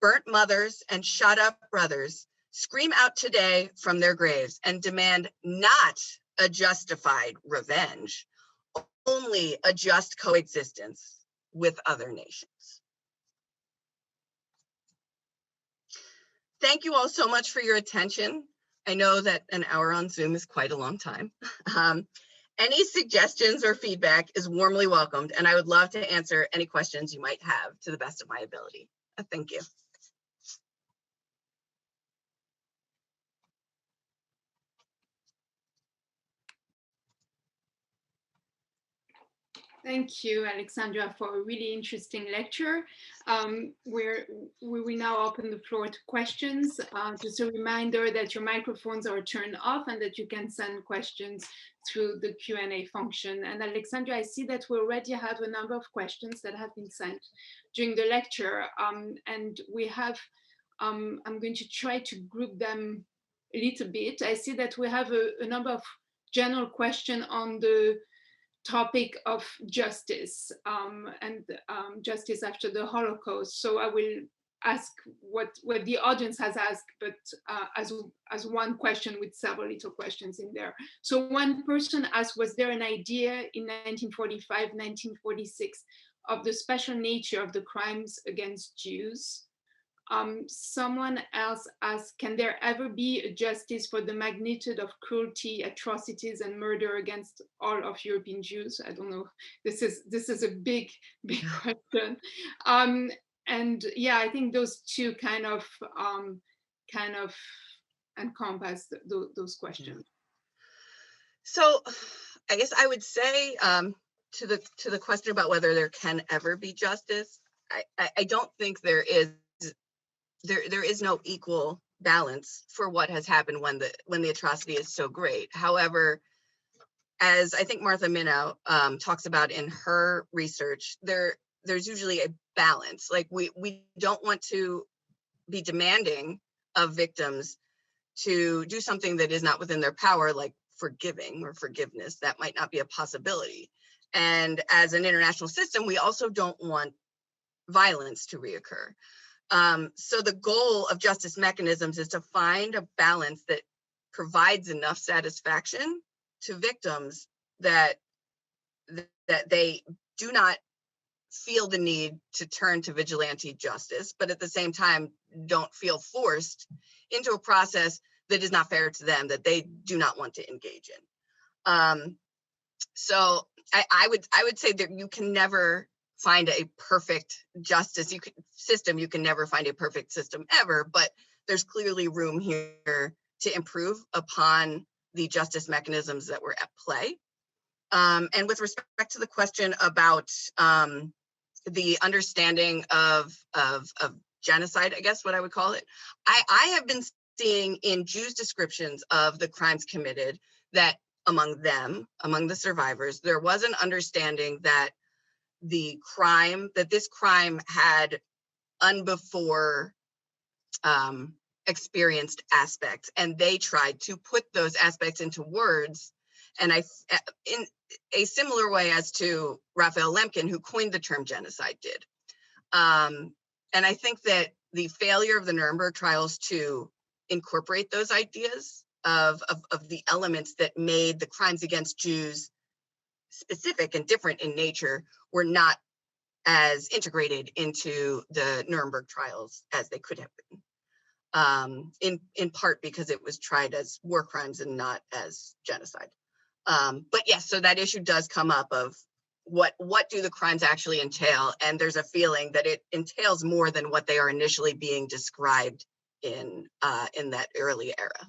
B: burnt mothers, and shot up brothers, scream out today from their graves and demand not a justified revenge, only a just coexistence with other nations. Thank you all so much for your attention. I know that an hour on Zoom is quite a long time. Any suggestions or feedback is warmly welcomed, and I would love to answer any questions you might have to the best of my ability. Thank you.
A: Thank you, Alexandra, for a really interesting lecture. We will now open the floor to questions. Just a reminder that your microphones are turned off and that you can send questions through the Q&A function. And Alexandra, I see that we already have a number of questions that have been sent during the lecture. And we have, I'm going to try to group them a little bit. I see that we have a number of general questions on the topic of justice and justice after the Holocaust. So I will ask what the audience has asked, but as one question with several little questions in there. So one person asked, was there an idea in 1945, 1946 of the special nature of the crimes against Jews? Someone else asked, can there ever be a justice for the magnitude of cruelty, atrocities, and murder against all of European Jews? I don't know. This is a big question. And yeah, I think those two kind of encompass those questions.
B: So, I guess I would say to the question about whether there can ever be justice, I don't think there is. There is no equal balance for what has happened when the atrocity is so great. However, as I think Martha Minow talks about in her research, there's usually a balance. Like we don't want to be demanding of victims to do something that is not within their power, like forgiving or forgiveness. That might not be a possibility. And as an international system, we also don't want violence to reoccur. So the goal of justice mechanisms is to find a balance that provides enough satisfaction to victims that they do not feel the need to turn to vigilante justice, but at the same time don't feel forced into a process that is not fair to them, that they do not want to engage in. So I would say that you can never find a perfect justice system. You can never find a perfect system ever, but there's clearly room here to improve upon the justice mechanisms that were at play. And with respect to the question about the understanding of genocide, I guess what I would call it, I have been seeing in Jews' descriptions of the crimes committed that among the survivors, there was an understanding that this crime had unbefore experienced aspects, and they tried to put those aspects into words. And in a similar way as to Raphael Lemkin, who coined the term genocide, did. And I think that the failure of the Nuremberg trials to incorporate those ideas of the elements that made the crimes against Jews specific and different in nature were not as integrated into the Nuremberg trials as they could have been, in part because it was tried as war crimes and not as genocide. But yes, so that issue does come up of what do the crimes actually entail, and there's a feeling that it entails more than what they are initially being described in that early era.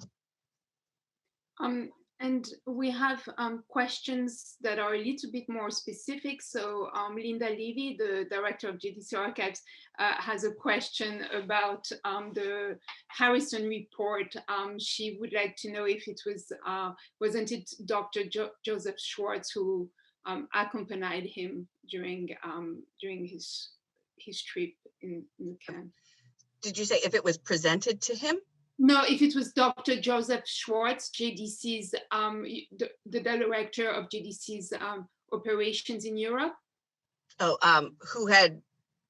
A: And we have questions that are a little bit more specific. So Linda Levy, the director of JDC Archives, has a question about the Harrison report. She would like to know if it was, wasn't it Dr. Joseph Schwartz who accompanied him during his trip in the camp?
B: Did you say if it was presented to him?
A: No, if it was Dr. Joseph Schwartz, JDC's, the director of JDC's operations in Europe.
B: Oh, who had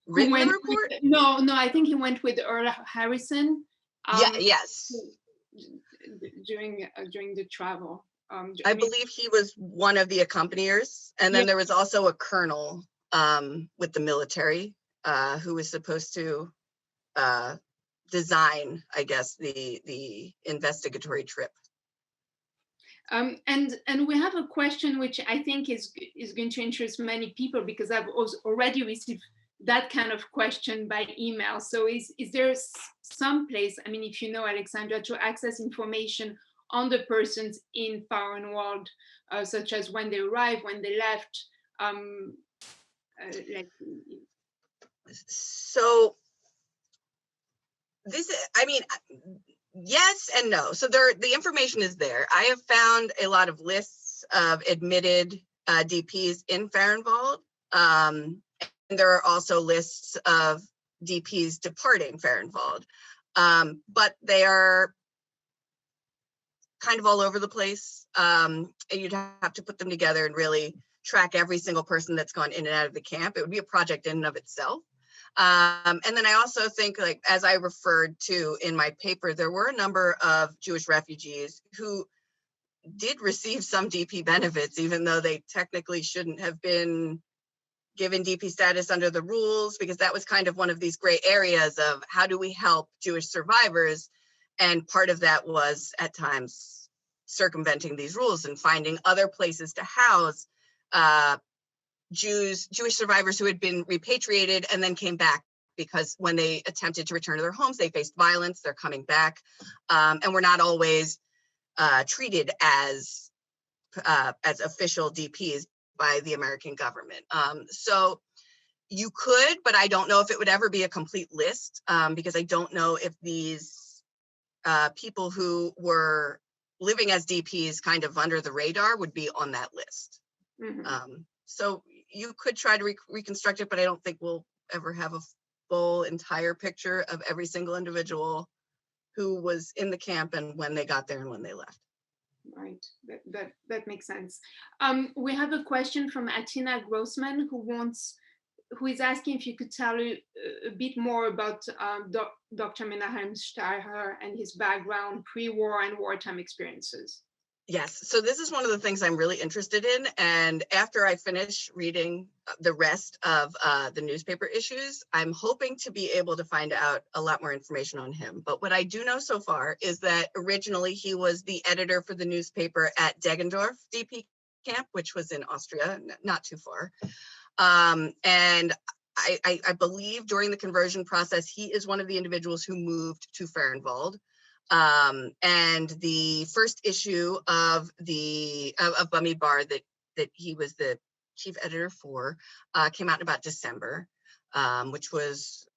B: written the report?
A: No, I think he went with Earl Harrison.
B: Yes.
A: During the travel.
B: I believe he was one of the accompaniers, and then there was also a colonel with the military who was supposed to design, I guess, the investigatory trip.
A: And we have a question which I think is going to interest many people, because I've also already received that kind of question by email. So is there some place, I mean, if you know, Alexandra, to access information on the persons in Föhrenwald, such as when they arrived, when they left?
B: So this, I mean, yes and no. So the information is there. I have found a lot of lists of admitted DPs in Föhrenwald. And there are also lists of DPs departing Föhrenwald. But they are kind of all over the place. And you'd have to put them together and really track every single person that's gone in and out of the camp. It would be a project in and of itself. And then I also think, like, as I referred to in my paper, there were a number of Jewish refugees who did receive some DP benefits, even though they technically shouldn't have been given DP status under the rules, because that was kind of one of these gray areas of how do we help Jewish survivors? And part of that was at times circumventing these rules and finding other places to house Jewish survivors who had been repatriated and then came back, because when they attempted to return to their homes, they faced violence. They're coming back, and were not always treated as official DPs by the American government. So you could, but I don't know if it would ever be a complete list, because I don't know if these people who were living as DPs kind of under the radar would be on that list. Mm-hmm. So you could try to reconstruct it, but I don't think we'll ever have a full entire picture of every single individual who was in the camp and when they got there and when they left.
A: Right, that makes sense. We have a question from Atina Grossman who is asking if you could tell a bit more about Dr. Menahem Steiger and his background, pre-war and wartime experiences.
B: Yes, so this is one of the things I'm really interested in, and after I finish reading the rest of the newspaper issues, I'm hoping to be able to find out a lot more information on him. But what I do know so far is that originally he was the editor for the newspaper at Deggendorf DP camp, which was in Austria, not too far. And I believe during the conversion process, he is one of the individuals who moved to Föhrenwald. And the first issue of Bamidbar that he was the chief editor for came out in about December, which was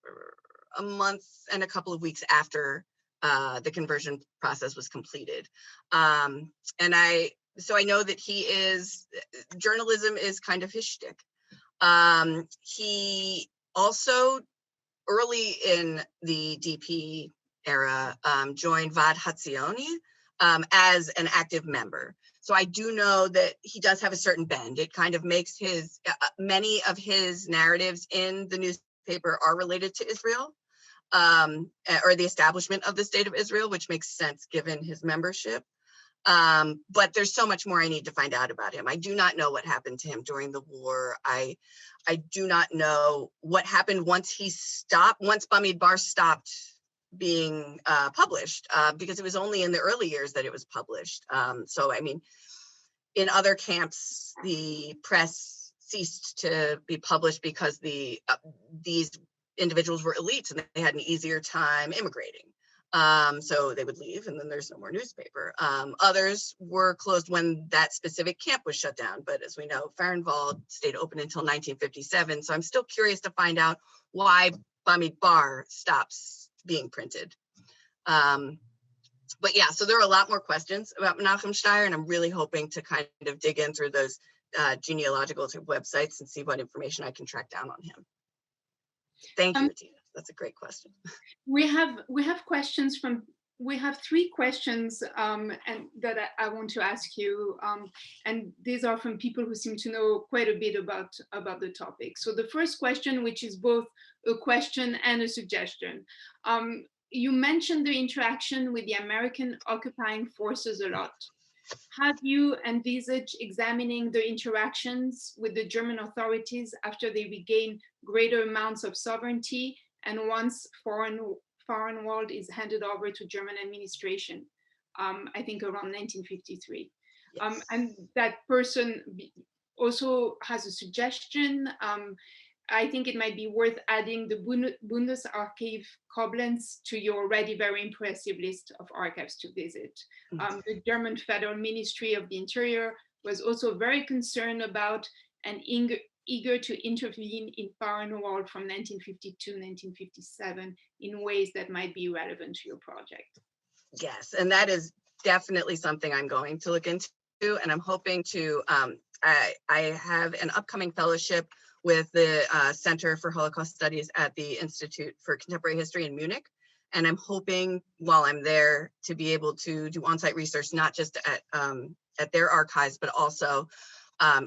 B: a month and a couple of weeks after the conversion process was completed. So I know that journalism is kind of his shtick. He also, early in the DP era, joined Vad Hatzioni as an active member. So I do know that he does have a certain bend. It kind of makes many of his narratives in the newspaper are related to Israel, or the establishment of the state of Israel, which makes sense given his membership. But there's so much more I need to find out about him. I do not know what happened to him during the war. I do not know what happened once Bamidbar stopped being published, because it was only in the early years that it was published. So, I mean, in other camps, the press ceased to be published because these individuals were elites and they had an easier time immigrating. So they would leave and then there's no more newspaper. Others were closed when that specific camp was shut down. But as we know, Föhrenwald stayed open until 1957. So I'm still curious to find out why Bamidbar stops being printed. But yeah, so there are a lot more questions about Menachem Shtayer, and I'm really hoping to kind of dig in through those genealogical websites and see what information I can track down on him. Thank you, Tina. That's a great question.
A: We have questions from, we have 3 questions and that I want to ask you, and these are from people who seem to know quite a bit about the topic. So the first question, which is both a question and a suggestion. You mentioned the interaction with the American occupying forces a lot. Have you envisaged examining the interactions with the German authorities after they regain greater amounts of sovereignty and once Föhrenwald is handed over to German administration, I think around 1953.
B: Yes.
A: And that person also has a suggestion. I think it might be worth adding the Bundesarchiv Koblenz to your already very impressive list of archives to visit. The German Federal Ministry of the Interior was also very concerned about and eager to intervene in Föhrenwald from 1952-1957 in ways that might be relevant to your project.
B: Yes, and that is definitely something I'm going to look into, and I'm hoping to, I have an upcoming fellowship with the Center for Holocaust Studies at the Institute for Contemporary History in Munich. And I'm hoping while I'm there to be able to do on-site research, not just at their archives, but also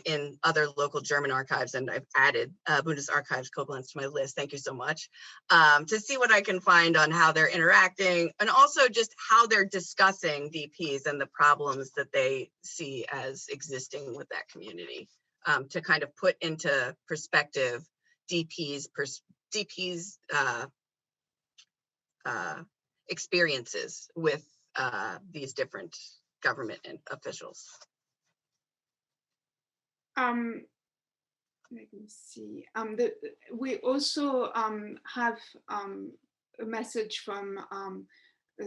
B: in other local German archives. And I've added Bundesarchiv Koblenz to my list. Thank you so much. To see what I can find on how they're interacting and also just how they're discussing DPs and the problems that they see as existing with that community. To kind of put into perspective DP's experiences with these different government officials.
A: Let me see. We also have a message from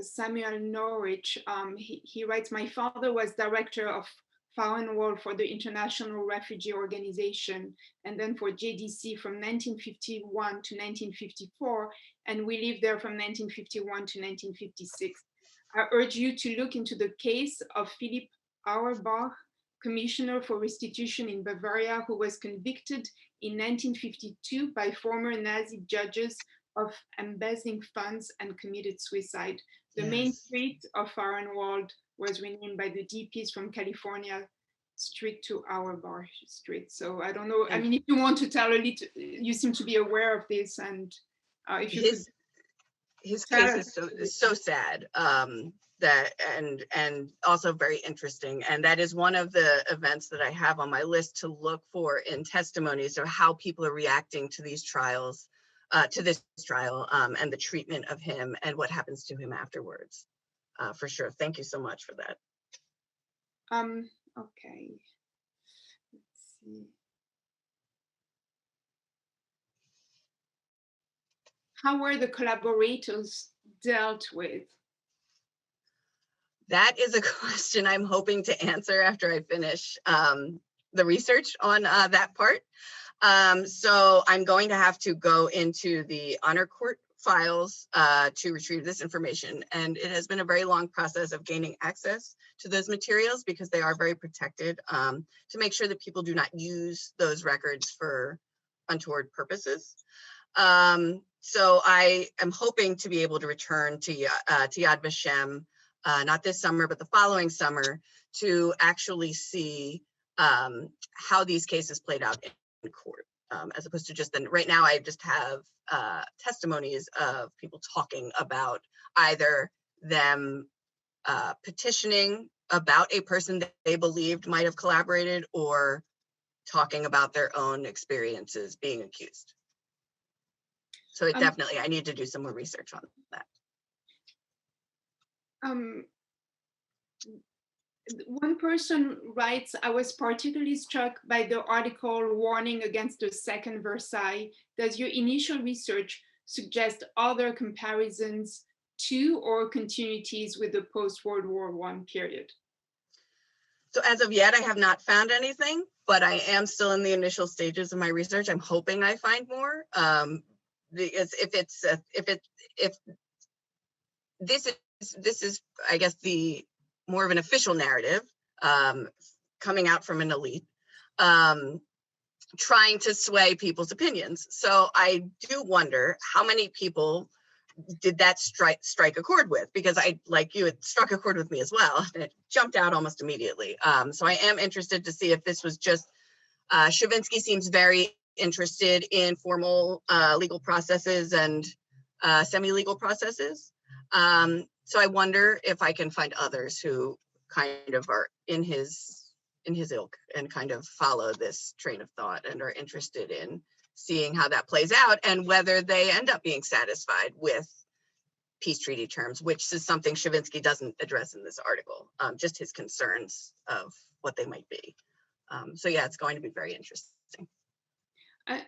A: Samuel Norwich. He writes, my father was director of Föhrenwald for the International Refugee Organization and then for JDC from 1951 to 1954, and we lived there from 1951 to 1956. I urge you to look into the case of Philipp Auerbach, Commissioner for Restitution in Bavaria, who was convicted in 1952 by former Nazi judges of embezzling funds and committed suicide. The main street of Föhrenwald was renamed by the DPs from California Street to Auerbach Street. So I don't know. I mean, if you want to tell a little, you seem to be aware of this, and if you
B: his case is so sad. That and also very interesting, and that is one of the events that I have on my list to look for in testimonies of how people are reacting to these trials, to this trial, and the treatment of him and what happens to him afterwards. For sure. Thank you so much for that.
A: Okay. Let's see. How were the collaborators dealt with?
B: That is a question I'm hoping to answer after I finish the research on that part. So I'm going to have to go into the honor court files to retrieve this information. And it has been a very long process of gaining access to those materials because they are very protected, to make sure that people do not use those records for untoward purposes. So I am hoping to be able to return to Yad Vashem, not this summer, but the following summer, to actually see how these cases played out in court, as opposed to just then. Right now, I just have testimonies of people talking about either them petitioning about a person that they believed might have collaborated, or talking about their own experiences being accused. So it definitely, I need to do some more research on that.
A: One person writes, I was particularly struck by the article warning against the Second Versailles. Does your initial research suggest other comparisons to or continuities with the post-World War I period?
B: So as of yet, I have not found anything, but I am still in the initial stages of my research. I'm hoping I find more. Because if this is, I guess, the more of an official narrative coming out from an elite, trying to sway people's opinions. So I do wonder how many people did that strike a chord with, because I, like you, it struck a chord with me as well. And it jumped out almost immediately. So I am interested to see if this was just, Stravinsky seems very interested in formal legal processes and semi-legal processes. So I wonder if I can find others who kind of are in his ilk and kind of follow this train of thought and are interested in seeing how that plays out and whether they end up being satisfied with peace treaty terms, which is something Stravinsky doesn't address in this article, just his concerns of what they might be. So yeah, it's going to be very interesting.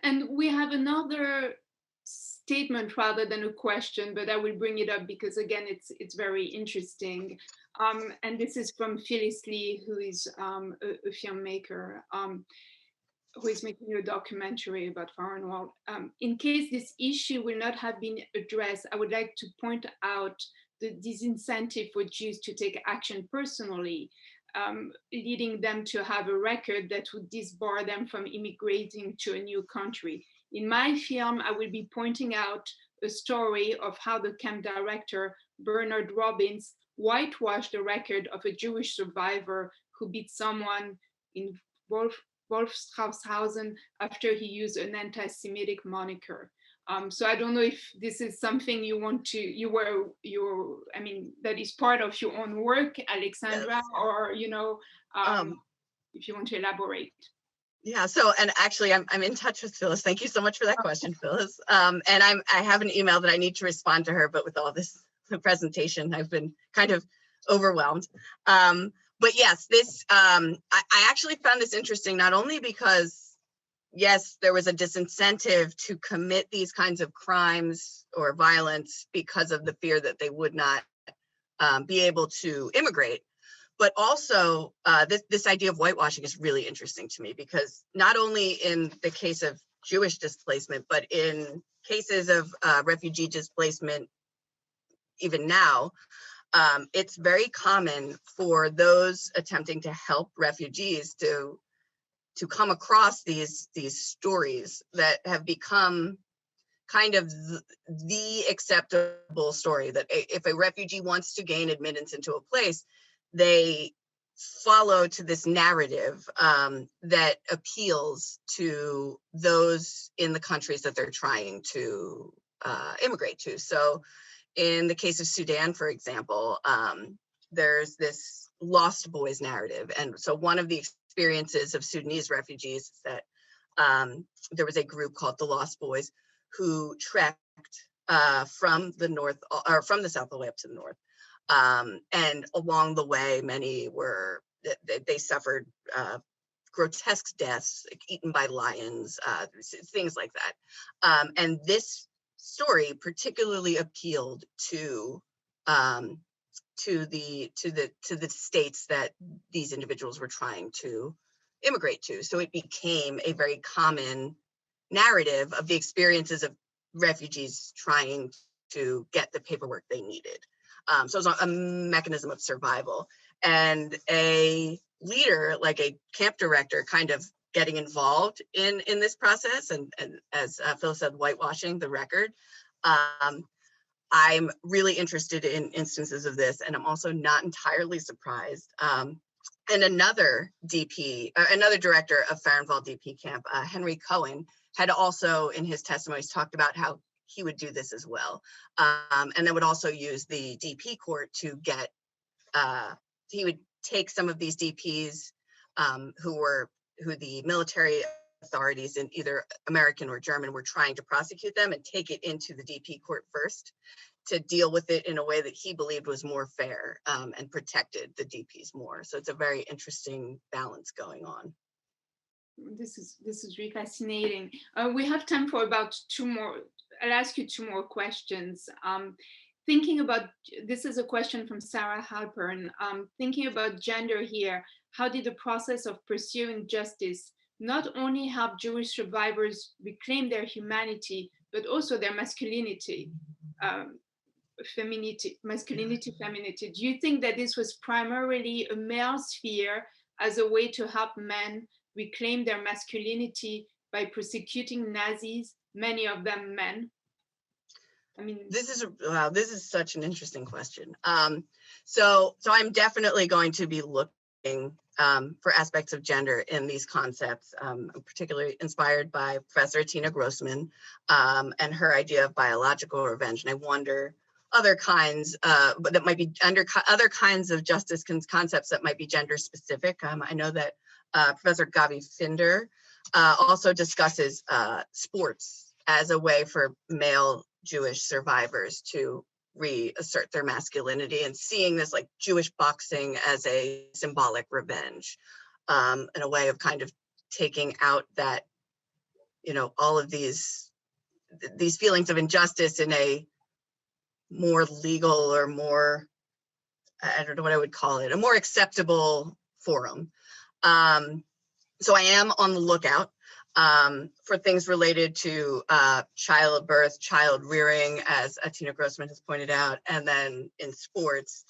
A: And we have another statement rather than a question, but I will bring it up because again, it's very interesting. And this is from Phyllis Lee, who is a filmmaker, who is making a documentary about Föhrenwald. In case this issue will not have been addressed, I would like to point out the disincentive for Jews to take action personally, leading them to have a record that would disbar them from immigrating to a new country. In my film, I will be pointing out a story of how the camp director, Bernard Robbins, whitewashed the record of a Jewish survivor who beat someone in Wolfstraufshausen after he used an anti-Semitic moniker. So I don't know if this is something you want to, I mean, that is part of your own work, Alexandra, yes. Or, you know, if you want to elaborate.
B: Yeah, so, and actually I'm in touch with Phyllis. Thank you so much for that question, Phyllis. And I have an email that I need to respond to her, but with all this presentation, I've been kind of overwhelmed. But yes, this, I actually found this interesting, not only because, yes, there was a disincentive to commit these kinds of crimes or violence because of the fear that they would not be able to immigrate. But also, this idea of whitewashing is really interesting to me, because not only in the case of Jewish displacement, but in cases of refugee displacement, even now, it's very common for those attempting to help refugees to come across these stories that have become kind of the acceptable story, that if a refugee wants to gain admittance into a place, they follow to this narrative that appeals to those in the countries that they're trying to immigrate to. So in the case of Sudan, for example, there's this lost boys narrative. And so one of the experiences of Sudanese refugees is that there was a group called the Lost Boys who trekked from the north, or from the south all the way up to the north. And along the way, many were, they suffered grotesque deaths, like eaten by lions, things like that. And this story particularly appealed to the states that these individuals were trying to immigrate to. So it became a very common narrative of the experiences of refugees trying to get the paperwork they needed. So it was a mechanism of survival. And a leader, like a camp director, kind of getting involved in this process, and as Phil said, whitewashing the record. I'm really interested in instances of this, and I'm also not entirely surprised. And another director of Föhrenwald DP camp, Henry Cohen, had also in his testimonies talked about how he would do this as well. And then would also use the DP court to get, he would take some of these DPs who the military authorities in either American or German were trying to prosecute them, and take it into the DP court first to deal with it in a way that he believed was more fair and protected the DPs more. So it's a very interesting balance going on.
A: This is really fascinating. We have time for about two more. I'll ask you two more questions. Thinking about, this is a question from Sarah Halpern. Thinking about gender here, how did the process of pursuing justice not only help Jewish survivors reclaim their humanity, but also their masculinity? Femininity. Do you think that this was primarily a male sphere as a way to help men reclaim their masculinity by persecuting Nazis, many of them men? I mean,
B: this is such an interesting question. So I'm definitely going to be looking for aspects of gender in these concepts. I'm particularly inspired by Professor Tina Grossman and her idea of biological revenge. And I wonder other kinds, but that might be other kinds of justice concepts that might be gender specific. I know that Professor Gabi Finder also discusses sports as a way for male Jewish survivors to reassert their masculinity, and seeing this like Jewish boxing as a symbolic revenge, and a way of kind of taking out that, you know, all of these feelings of injustice in a more legal or more, I don't know what I would call it, a more acceptable forum. So I am on the lookout for things related to childbirth, child rearing, as Tina Grossman has pointed out, and then in sports,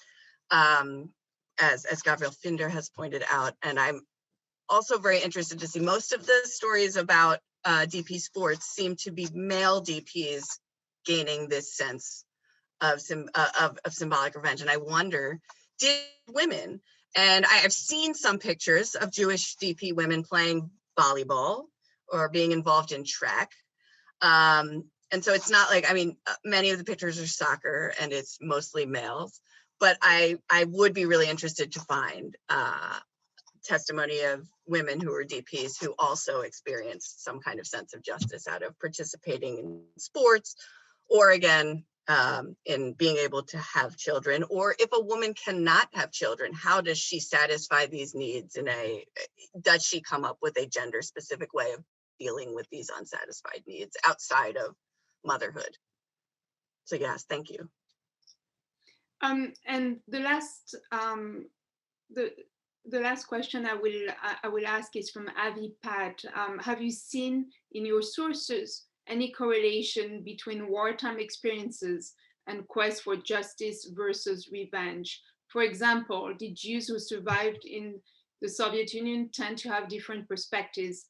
B: as Gabriel Finder has pointed out. And I'm also very interested to see most of the stories about DP sports seem to be male DPs gaining this sense of symbolic revenge. And I wonder, did women, and I've seen some pictures of Jewish DP women playing volleyball or being involved in track. And so it's not like, I mean, many of the pictures are soccer and it's mostly males, but I would be really interested to find testimony of women who are DPs who also experienced some kind of sense of justice out of participating in sports, or again, in being able to have children. Or if a woman cannot have children, how does she satisfy these needs does she come up with a gender specific way of dealing with these unsatisfied needs outside of motherhood? So yes, thank you.
A: And the last question I will ask is from Avi Pat. Have you seen in your sources any correlation between wartime experiences and quest for justice versus revenge? For example, did Jews who survived in the Soviet Union tend to have different perspectives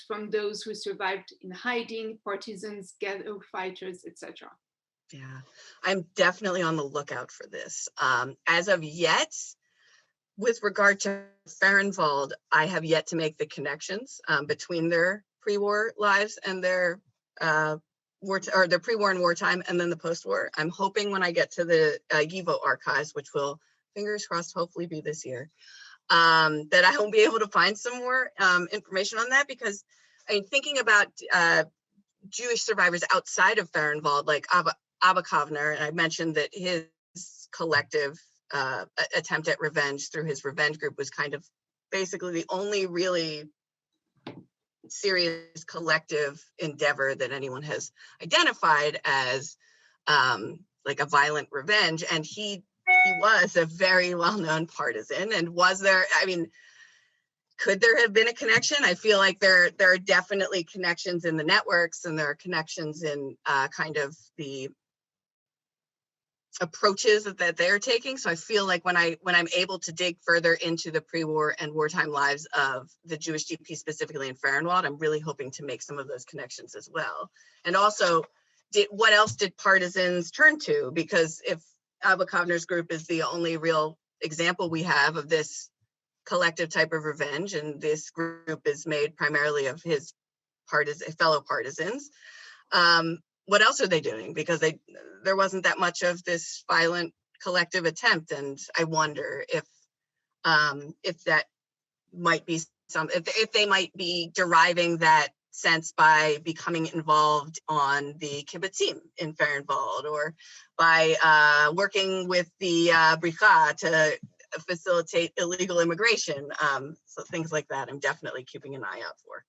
A: from those who survived in hiding, partisans, ghetto fighters, etc.?
B: Yeah, I'm definitely on the lookout for this. As of yet, with regard to Föhrenwald, I have yet to make the connections between their pre-war lives and their their pre-war and wartime, and then the post-war. I'm hoping when I get to the YIVO archives, which will, fingers crossed, hopefully be this year, that I will be able to find some more information on that, because I mean, thinking about Jewish survivors outside of Föhrenwald, like Abba Kovner, and I mentioned that his collective attempt at revenge through his revenge group was kind of basically the only really serious collective endeavor that anyone has identified as like a violent revenge. And he was a very well-known partisan. And was there, I mean, could there have been a connection? I feel like there are definitely connections in the networks, and there are connections in kind of the approaches that they're taking. So I feel like when I'm able to dig further into the pre-war and wartime lives of the Jewish DP, specifically in Föhrenwald, I'm really hoping to make some of those connections as well. And also, what else did partisans turn to? Because if Abba Kovner's group is the only real example we have of this collective type of revenge, and this group is made primarily of his fellow partisans, what else are they doing? Because there wasn't that much of this violent collective attempt. And I wonder if if that might be if they might be deriving that sense by becoming involved on the kibbutzim in Föhrenwald, or by working with the Bricha to facilitate illegal immigration. So things like that, I'm definitely keeping an eye out for.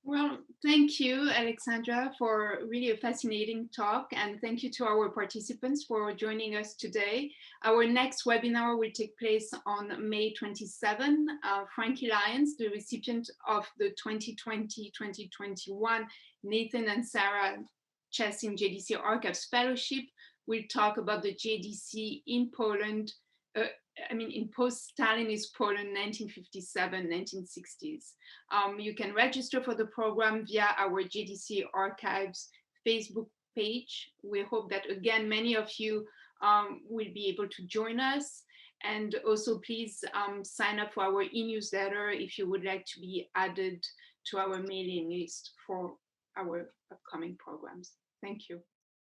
A: Well, thank you, Alexandra, for really a fascinating talk. And thank you to our participants for joining us today. Our next webinar will take place on May 27. Frankie Lyons, the recipient of the 2020-2021 Nathan and Sarah Chassin JDC Archives Fellowship, will talk about the JDC in Poland, in post-Stalinist Poland, 1957, 1960s. You can register for the program via our JDC Archives Facebook page. We hope that, again, many of you will be able to join us. And also, please sign up for our e-newsletter if you would like to be added to our mailing list for our upcoming programs. Thank you.